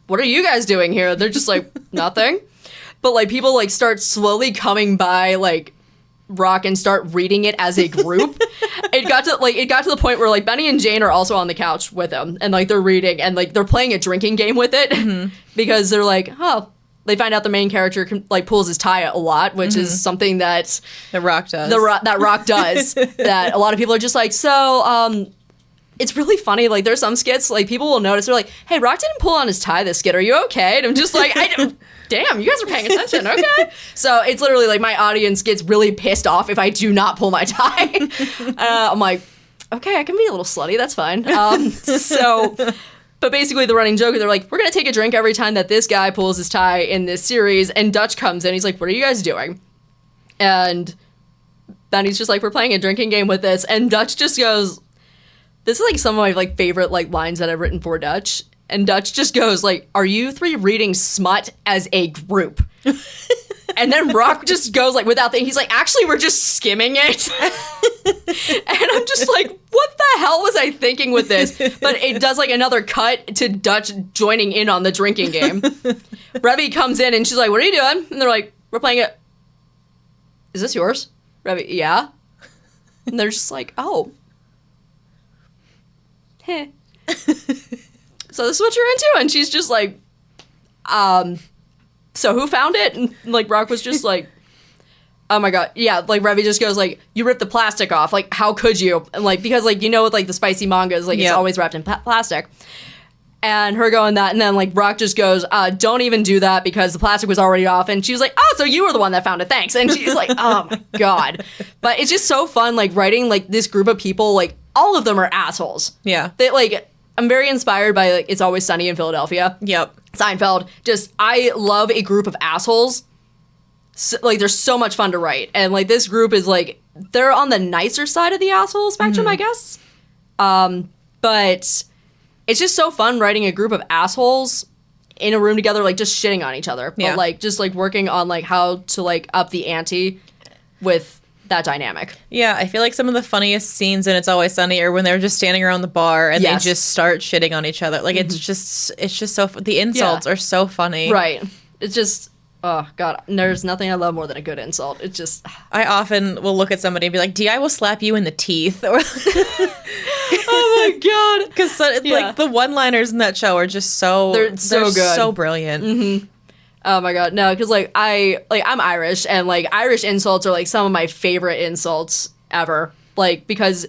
S1: what are you guys doing here? They're just like, nothing. But like people like start slowly coming by like Rock and start reading it as a group. It got to the point where like Benny and Jane are also on the couch with him and like they're reading and like they're playing a drinking game with it because they're like, oh, they find out the main character like pulls his tie a lot, which is something that
S2: The Rock does.
S1: that Rock does. That a lot of people are just like, so it's really funny. Like there's some skits like people will notice they're like, hey, Rock didn't pull on his tie this skit. Are you okay? And I'm just like, damn, you guys are paying attention. Okay. So it's literally like my audience gets really pissed off if I do not pull my tie. I'm like, okay, I can be a little slutty. That's fine. But basically the running joke is they're like, we're going to take a drink every time that this guy pulls his tie in this series. And Dutch comes in. He's like, what are you guys doing? And Benny's just like, we're playing a drinking game with this. And Dutch just goes, this is like some of my like favorite like lines that I've written for Dutch. And Dutch just goes like, are you three reading smut as a group? And then Rock just goes like without thinking, he's like, actually, we're just skimming it. And I'm just like, what the hell was I thinking with this? But it does like another cut to Dutch joining in on the drinking game. Revy comes in and she's like, what are you doing? And they're like, we're playing it. Is this yours? Revy, yeah. And they're just like, oh. Heh. So this is what you're into? And she's just like, so who found it? And like Rock was just like, oh my god, yeah. Like Revy just goes like, you ripped the plastic off. Like how could you? And like because like you know with like the spicy mangas like it's always wrapped in plastic. And her going that, and then like Rock just goes, don't even do that because the plastic was already off. And she was like, oh, so you were the one that found it, thanks. And she's like, oh my god. But it's just so fun like writing like this group of people, like all of them are assholes.
S2: Yeah.
S1: They like. I'm very inspired by like It's Always Sunny in Philadelphia.
S2: Yep.
S1: Seinfeld. Just I love a group of assholes. So, like they're so much fun to write, and like this group is like they're on the nicer side of the asshole spectrum, I guess. But it's just so fun writing a group of assholes in a room together, like just shitting on each other, but like just like working on like how to like up the ante with that dynamic.
S2: Yeah, I feel like some of the funniest scenes in It's Always Sunny are when they're just standing around the bar and they just start shitting on each other. Like it's just so the insults are so funny.
S1: Right. It's just Oh god, there's nothing I love more than a good insult. It's just
S2: I often will look at somebody and be like, "D, I will slap you in the teeth," or
S1: oh my god,
S2: because like the one-liners in that show are just they're
S1: so good,
S2: so brilliant.
S1: Mm-hmm. Oh my god, no, because like I'm Irish, and like Irish insults are like some of my favorite insults ever. Like because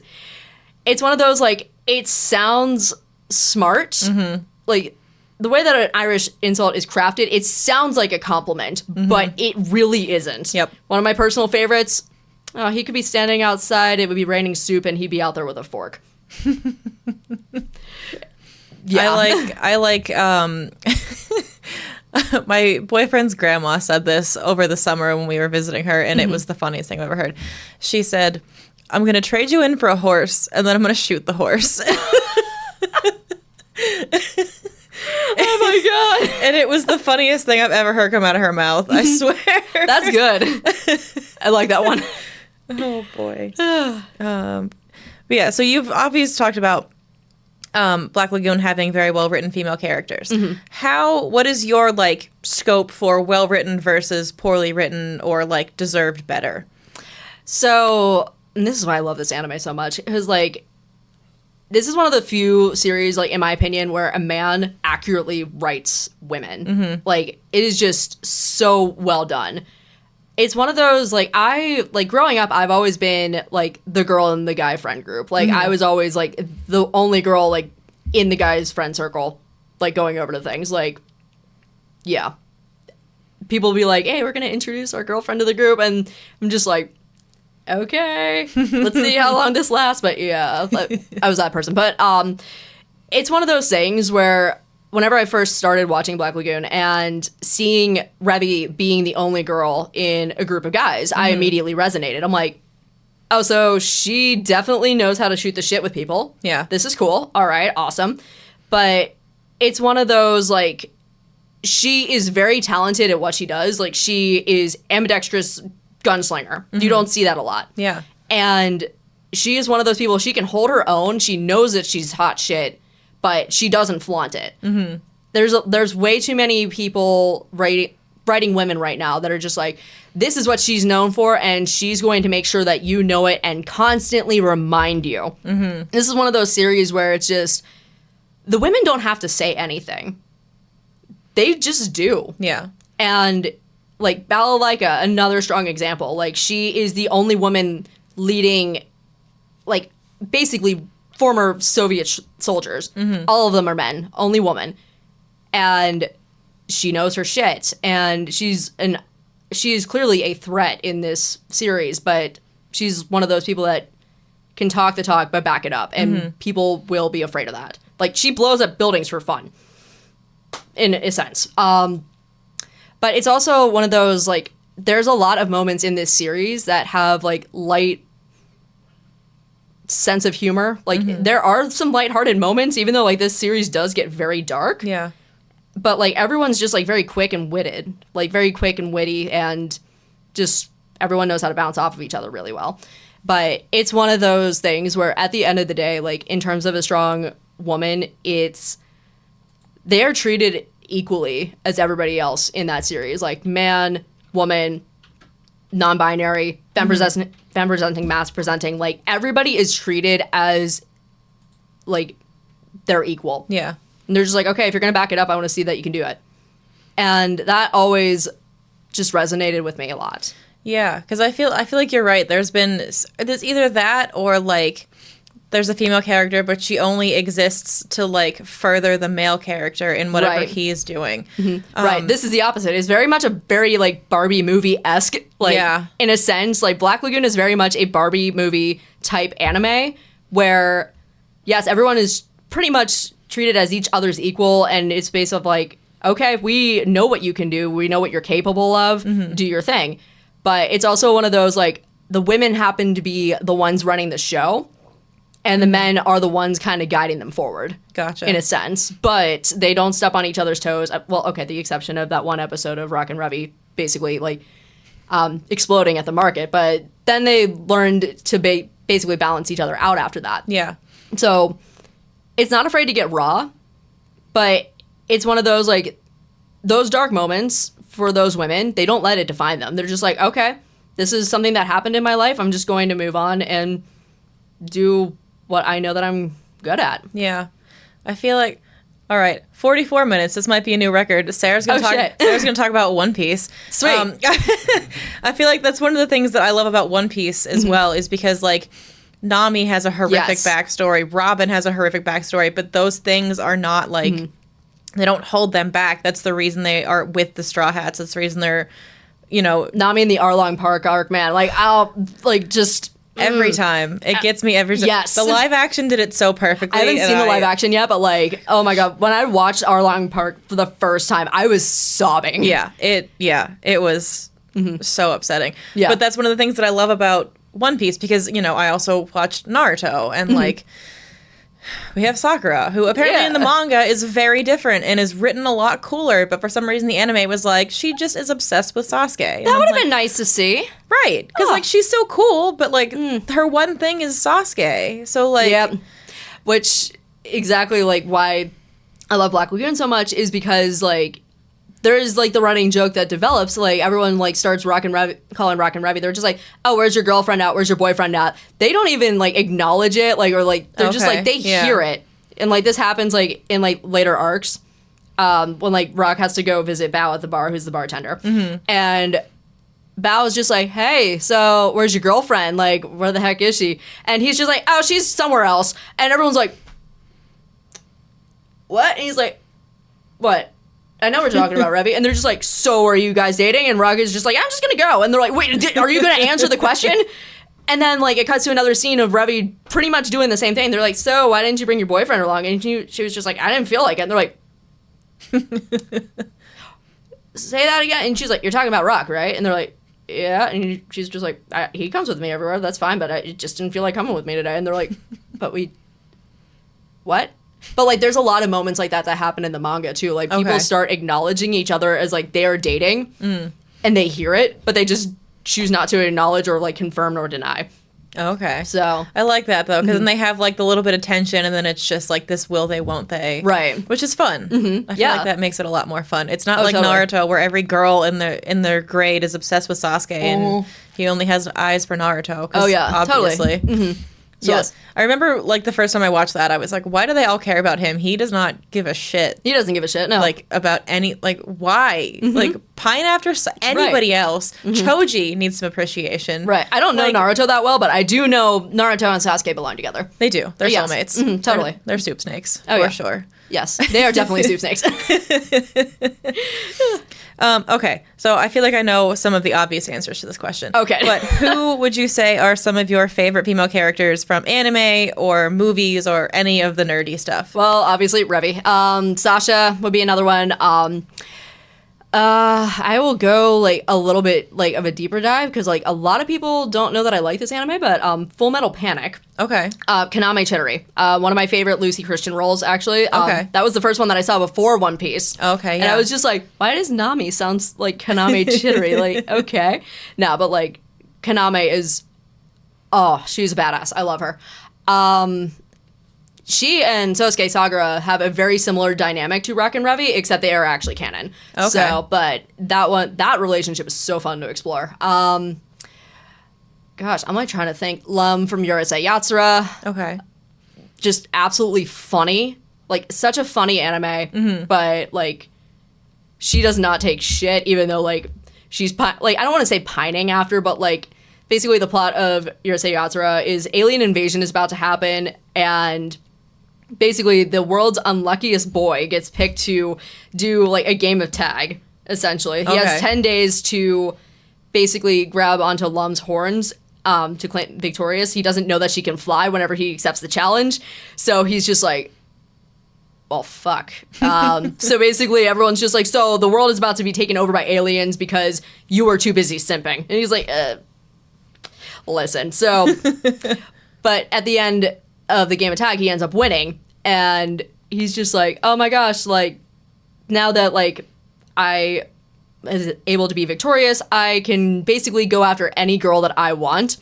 S1: it's one of those like it sounds smart, mm-hmm. like. The way that an Irish insult is crafted, it sounds like a compliment, mm-hmm. but it really isn't.
S2: Yep.
S1: One of my personal favorites, he could be standing outside, it would be raining soup, and he'd be out there with a fork. Yeah.
S2: I like my boyfriend's grandma said this over the summer when we were visiting her, and mm-hmm. it was the funniest thing I've ever heard. She said, "I'm going to trade you in for a horse, and then I'm going to shoot the horse."
S1: Oh my god.
S2: And it was the funniest thing I've ever heard come out of her mouth, I swear.
S1: That's good. I like that one.
S2: Oh boy. But yeah, so you've obviously talked about Black Lagoon having very well written female characters. Mm-hmm. What is your like scope for well written versus poorly written or like deserved better?
S1: So, and this is why I love this anime so much, because like this is one of the few series, like in my opinion, where a man accurately writes women. Mm-hmm. Like it is just so well done. It's one of those like growing up, I've always been like the girl in the guy friend group. Like mm-hmm. I was always like the only girl like in the guy's friend circle, like going over to things. Like, yeah, people will be like, "Hey, we're gonna introduce our girlfriend to the group," and I'm just like, okay, let's see how long this lasts. But yeah, I was that person. But it's one of those things where whenever I first started watching Black Lagoon and seeing Revy being the only girl in a group of guys, mm-hmm. I immediately resonated. I'm like, oh, so she definitely knows how to shoot the shit with people.
S2: Yeah.
S1: This is cool. All right, awesome. But it's one of those, like, she is very talented at what she does. Like, she is ambidextrous gunslinger. Mm-hmm. You don't see that a lot.
S2: Yeah.
S1: And she is one of those people, she can hold her own. She knows that she's hot shit, but she doesn't flaunt it. Mm-hmm. There's way too many people writing women right now that are just like, this is what she's known for, and she's going to make sure that you know it and constantly remind you. Mm-hmm. This is one of those series where it's just, the women don't have to say anything. They just do.
S2: Yeah.
S1: And like Balalaika, another strong example. Like she is the only woman leading, like basically former Soviet soldiers. Mm-hmm. All of them are men, only woman, and she knows her shit. And she is clearly a threat in this series, but she's one of those people that can talk the talk but back it up, and mm-hmm. people will be afraid of that. Like she blows up buildings for fun, in a sense. But it's also one of those, like, there's a lot of moments in this series that have, like, light sense of humor. Like, mm-hmm. there are some lighthearted moments, even though, like, this series does get very dark.
S2: Yeah.
S1: But, like, everyone's just, like, very quick and witted. Like, very quick and witty, and just everyone knows how to bounce off of each other really well. But it's one of those things where, at the end of the day, like, in terms of a strong woman, they are treated equally as everybody else in that series, like man, woman, non-binary, femme presenting, mass presenting, like everybody is treated as like they're equal.
S2: Yeah.
S1: And they're just like, okay, if you're gonna back it up, I want to see that you can do it. And that always just resonated with me a lot.
S2: Yeah, because I feel like you're right. There's either that or like there's a female character, but she only exists to, like, further the male character in whatever he is doing.
S1: Mm-hmm. Right. This is the opposite. It's very much a very, like, Barbie movie-esque, like, yeah. in a sense. Like, Black Lagoon is very much a Barbie movie-type anime where, yes, everyone is pretty much treated as each other's equal, and it's based off, like, okay, we know what you can do. We know what you're capable of. Mm-hmm. Do your thing. But it's also one of those, like, the women happen to be the ones running the show, and the men are the ones kind of guiding them forward.
S2: Gotcha.
S1: In a sense. But they don't step on each other's toes. Well, okay, the exception of that one episode of Rock and Revy basically, like, exploding at the market. But then they learned to basically balance each other out after that.
S2: Yeah.
S1: So it's not afraid to get raw, but it's one of those, like, those dark moments for those women, they don't let it define them. They're just like, okay, this is something that happened in my life. I'm just going to move on and do what I know that I'm good at.
S2: Yeah. I feel like, all right, 44 minutes. This might be a new record. Sarah's gonna talk about One Piece.
S1: Sweet.
S2: I feel like that's one of the things that I love about One Piece as well, is because like Nami has a horrific backstory, Robin has a horrific backstory, but those things are not like they don't hold them back. That's the reason they are with the Straw Hats. That's the reason they're, you know,
S1: Nami in the Arlong Park arc, man. Like I'll like just.
S2: Every time. It gets me every time.
S1: Yes.
S2: The live action did it so perfectly.
S1: I haven't seen the live action yet, but like, oh my God, when I watched Arlong Park for the first time, I was sobbing.
S2: It was so upsetting.
S1: Yeah.
S2: But that's one of the things that I love about One Piece, because, you know, I also watched Naruto, and like, we have Sakura, who apparently in the manga is very different and is written a lot cooler, but for some reason the anime was like, she just is obsessed with Sasuke. And
S1: That would have been nice to see.
S2: Right. Because, like, she's so cool, but, like, her one thing is Sasuke. So, like...
S1: Yep. Which, exactly, like, why I love Black Lagoon so much is because, like, there is, like, the running joke that develops, like, everyone, like, starts calling Rock and Revy. They're just like, oh, where's your girlfriend at? Where's your boyfriend at? They don't even, like, acknowledge it, like, or, like, they're just, like, they hear it. And, like, this happens, like, in, like, later arcs, when, like, Rock has to go visit Bao at the bar, who's the bartender. And Bao is just like, hey, so where's your girlfriend? Like, where the heck is she? And he's just like, oh, she's somewhere else. And everyone's like, what? And he's like, what? I know we're talking about Revy. And they're just like, so are you guys dating? And Rock is just like, I'm just going to go. And they're like, wait, are you going to answer the question? And then, like, it cuts to another scene of Revy pretty much doing the same thing. They're like, so why didn't you bring your boyfriend along? And she was just like, I didn't feel like it. And they're like, say that again. And she's like, you're talking about Rock, right? And they're like, yeah. And she's just like, he comes with me everywhere. That's fine. But I just didn't feel like coming with me today. And they're like, what? But, like, there's a lot of moments like that happen in the manga, too. Like, people start acknowledging each other as, like, they are dating, and they hear it, but they just choose not to acknowledge or, like, confirm or deny.
S2: Okay.
S1: So.
S2: I like that, though, because then they have, like, the little bit of tension, and then it's just, like, this will they, won't they.
S1: Right.
S2: Which is fun. I feel like that makes it a lot more fun. It's not like
S1: totally.
S2: Naruto, where every girl in their grade is obsessed with Sasuke, and he only has eyes for Naruto. Obviously.
S1: Totally.
S2: So
S1: Yes.
S2: I remember, like, the first time I watched that, I was like, why do they all care about him? He does not give a shit.
S1: He doesn't give a shit, no.
S2: Like, about any, like, why? Like, pine after anybody else. Choji needs some appreciation.
S1: Right. I don't know Naruto that well, but I do know Naruto and Sasuke belong together.
S2: They do. They're
S1: Yes.
S2: soulmates.
S1: Totally.
S2: They're soup snakes.
S1: Oh,
S2: for
S1: yeah.
S2: sure.
S1: Yes. They are definitely soup snakes.
S2: Okay, so I feel like I know some of the obvious answers to this question.
S1: Okay.
S2: But who would you say are some of your favorite female characters from anime or movies or any of the nerdy stuff?
S1: Well, obviously, Revy. Sasha would be another one. I will go, like, a little bit, like, of a deeper dive, because, like, a lot of people don't know that I like this anime, but Full Metal Panic.
S2: Okay.
S1: Kaname Chidori. One of my favorite Lucy Christian roles, actually.
S2: Okay.
S1: That was the first one that I saw before One Piece.
S2: Okay, yeah.
S1: And I was just like, why does Nami sound like Kaname Chidori? Like, okay. No, but, like, Kaname is... Oh, she's a badass. I love her. She and Sosuke Sagara have a very similar dynamic to Rock and Revy, except they are actually canon.
S2: Okay.
S1: So, but that relationship is so fun to explore. Gosh, I'm like trying to think. Lum from Urusei Yatsura.
S2: Okay.
S1: Just absolutely funny. Like, such a funny anime, but, like, she does not take shit, even though, like, she's, like, I don't want to say pining after, but, like, basically the plot of Urusei Yatsura is alien invasion is about to happen, and basically the world's unluckiest boy gets picked to do, like, a game of tag, essentially. He has 10 days to basically grab onto Lum's horns to claim victorious. He doesn't know that she can fly whenever he accepts the challenge, so he's just like, well, fuck. So basically everyone's just like, so the world is about to be taken over by aliens because you were too busy simping. And he's like, listen. So, but at the end of the game of tag, he ends up winning. And he's just like, oh my gosh, like, now that, like, I is able to be victorious, I can basically go after any girl that I want.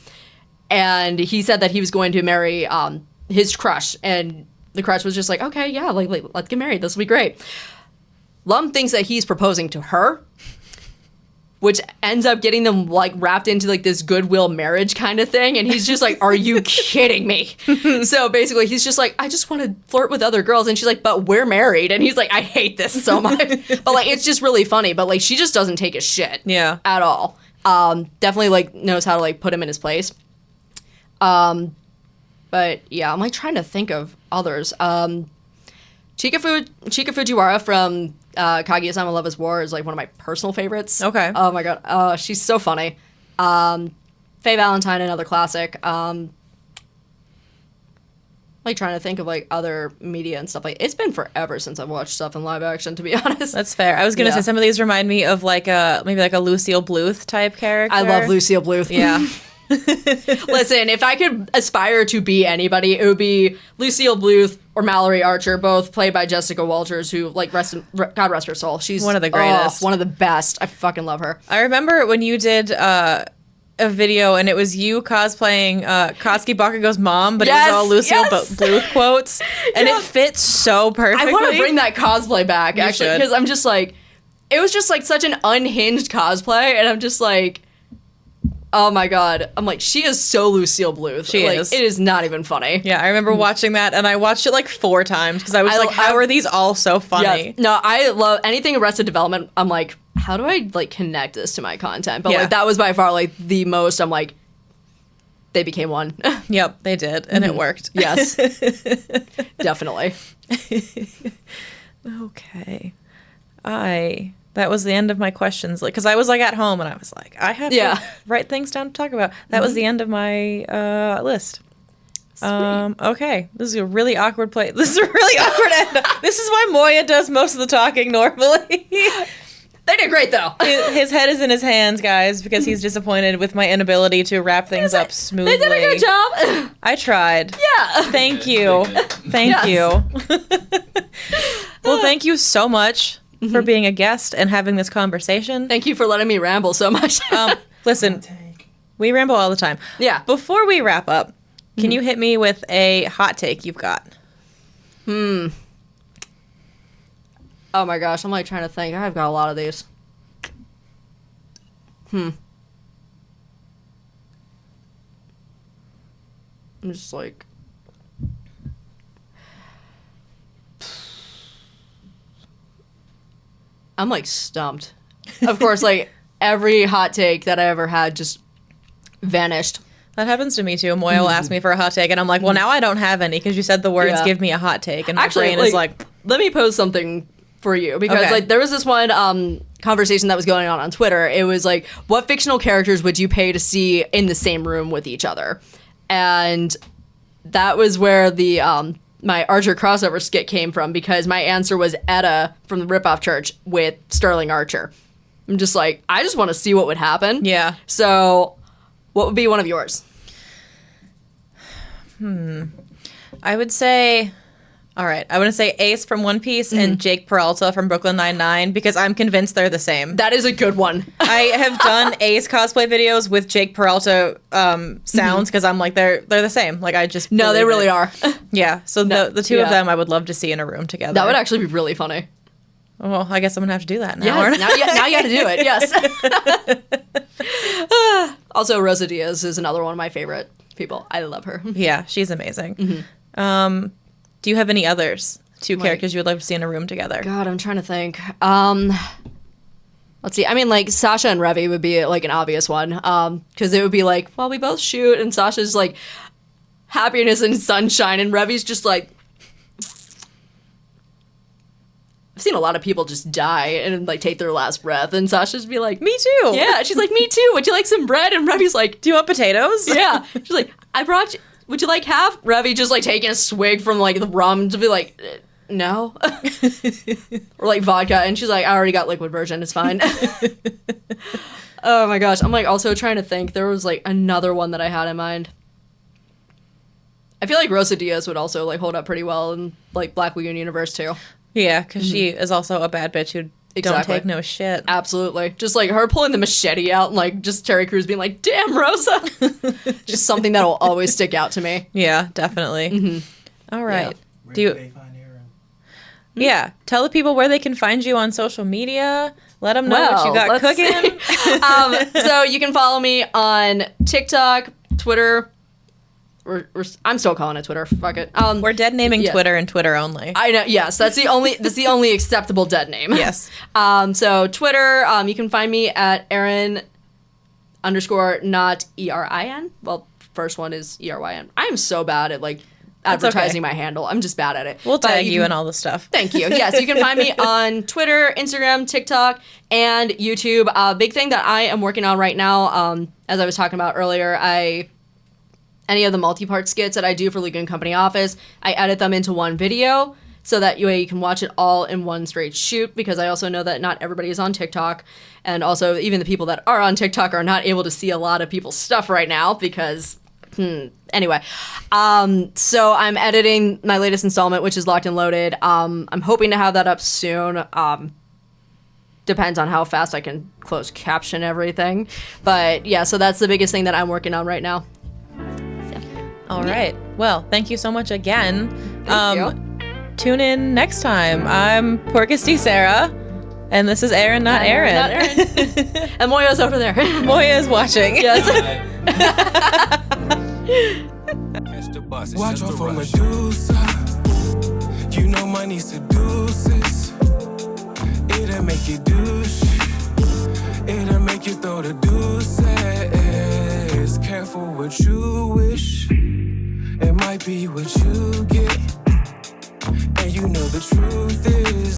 S1: And he said that he was going to marry his crush. And the crush was just like, okay, yeah, like let's get married. This will be great. Lum thinks that he's proposing to her. which ends up getting them like wrapped into like this goodwill marriage kind of thing. And he's just like, are you kidding me? So basically he's just like, I just want to flirt with other girls. And she's like, but we're married. And he's like, I hate this so much. But like, it's just really funny. But like, she just doesn't take a shit at all. Definitely like knows how to like put him in his place. But yeah, I'm like trying to think of others. Chika Fujiwara from Kaguya-sama Love is War is like one of my personal favorites.
S2: Okay.
S1: Oh my god, she's so funny. Faye Valentine, another classic. Like trying to think of like other media and stuff. Like it's been forever since I've watched stuff in live action, to be honest.
S2: That's fair. I was gonna say some of these remind me of like maybe like a Lucille Bluth type character.
S1: I love Lucille Bluth.
S2: Yeah.
S1: Listen, if I could aspire to be anybody, it would be Lucille Bluth or Mallory Archer, both played by Jessica Walters, who, like, God rest her soul. She's
S2: one of the greatest.
S1: One of the best. I fucking love her.
S2: I remember when you did a video and it was you cosplaying Katsuki Bakugo's mom, but it was all Lucille Bluth quotes, and it fits so perfectly.
S1: I want to bring that cosplay back, actually, because I'm just like, it was just like such an unhinged cosplay, and I'm just like, oh my god. I'm like, she is so Lucille Bluth.
S2: She
S1: like,
S2: is.
S1: It is not even funny.
S2: Yeah, I remember watching that, and I watched it like 4 times because I was like, how are these all so funny?
S1: Yes. No, I love anything Arrested Development. I'm like, how do I like connect this to my content? But like that was by far like the most. I'm like, they became one.
S2: Yep, they did, and it worked.
S1: Yes, definitely.
S2: Okay, that was the end of my questions. Like, because I was like at home and I was like, I have to write things down to talk about. That was the end of my list. Okay, this is a really awkward place. This is a really awkward end. This is why Moya does most of the talking normally.
S1: They did great though.
S2: His head is in his hands, guys, because he's disappointed with my inability to wrap things up smoothly.
S1: They did a good job.
S2: I tried.
S1: Yeah.
S2: Thank you. Thank you. Well, thank you so much for being a guest and having this conversation.
S1: Thank you for letting me ramble so much.
S2: Listen, we ramble all the time.
S1: Yeah.
S2: Before we wrap up, can you hit me with a hot take you've got?
S1: Oh my gosh, I'm like trying to think. I've got a lot of these. I'm just like... I'm like stumped. Of course, like every hot take that I ever had just vanished.
S2: That happens to me too. Moya will ask me for a hot take, and I'm like, well, now I don't have any because you said the words, give me a hot take. And my brain is like...
S1: Let me pose something for you, because like there was this one conversation that was going on Twitter. It was like, what fictional characters would you pay to see in the same room with each other? And that was where the my Archer crossover skit came from, because my answer was Etta from the Ripoff Church with Sterling Archer. I'm just like, I just want to see what would happen.
S2: Yeah.
S1: So what would be one of yours?
S2: I would say... All right, I want to say Ace from One Piece and Jake Peralta from Brooklyn Nine-Nine, because I'm convinced they're the same.
S1: That is a good one.
S2: I have done Ace cosplay videos with Jake Peralta sounds, because I'm like, they're the same. Like, I just
S1: No, they really are.
S2: Yeah, so the two of them I would love to see in a room together.
S1: That would actually be really funny.
S2: Well, I guess I'm going to have to do that now.
S1: Yes, now you got to do it, yes. Also, Rosa Diaz is another one of my favorite people. I love her.
S2: Yeah, she's amazing. Do you have any others? Two characters you would love to see in a room together?
S1: God, I'm trying to think. Let's see. I mean, like, Sasha and Revy would be, like, an obvious one. Because it would be like, well, we both shoot, and Sasha's, like, happiness and sunshine, and Revy's just, like... I've seen a lot of people just die and, like, take their last breath, and Sasha's be like...
S2: Me too!
S1: Yeah, she's like, me too! Would you like some bread? And Revy's like...
S2: Do you want potatoes?
S1: Yeah. She's like, I brought you... Would you like half? Revy just, like, taking a swig from, like, the rum to be like, no. Or, like, vodka. And she's like, I already got liquid version. It's fine. Oh, my gosh. I'm, like, also trying to think. There was, like, another one that I had in mind. I feel like Rosa Diaz would also, like, hold up pretty well in, like, Black Lagoon universe, too.
S2: Yeah, because she is also a bad bitch who don't take no shit.
S1: Absolutely. Just, like, her pulling the machete out and, like, just Terry Crews being like, damn, Rosa. Just something that'll always stick out to me.
S2: Yeah, definitely. All right.
S4: Where do they find Eryn?
S2: Yeah. Tell the people where they can find you on social media. Let them know what you got cooking.
S1: So you can follow me on TikTok, Twitter. I'm still calling it Twitter. Fuck it.
S2: We're dead naming Twitter and Twitter only.
S1: I know. Yes, that's the only acceptable dead name.
S2: Yes.
S1: So Twitter, you can find me at Eryn _ not ERIN. Well, first one is ERYN. I am so bad at advertising my handle. I'm just bad at it.
S2: We'll tag you and all the stuff.
S1: Thank you. Yes, you can find me on Twitter, Instagram, TikTok, and YouTube. Big thing that I am working on right now, as I was talking about earlier, any of the multi-part skits that I do for Legal & Company Office, I edit them into one video so that you can watch it all in one straight shoot, because I also know that not everybody is on TikTok, and also even the people that are on TikTok are not able to see a lot of people's stuff right now because... Anyway, so I'm editing my latest installment, which is Locked and Loaded. I'm hoping to have that up soon. Depends on how fast I can close caption everything. But yeah, so that's the biggest thing that I'm working on right now.
S2: All right. Well, thank you so much again.
S1: Thank you.
S2: Tune in next time. I'm Porcusty Sarah, and this is Eryn, not Eryn.
S1: And Moya's over there.
S2: Moya is watching.
S1: Yes.
S4: Watch out for Medusa. You know money seduces. It'll make you douche. It'll make you throw the deuces. Careful what you wish. It might be what you get. And you know the truth is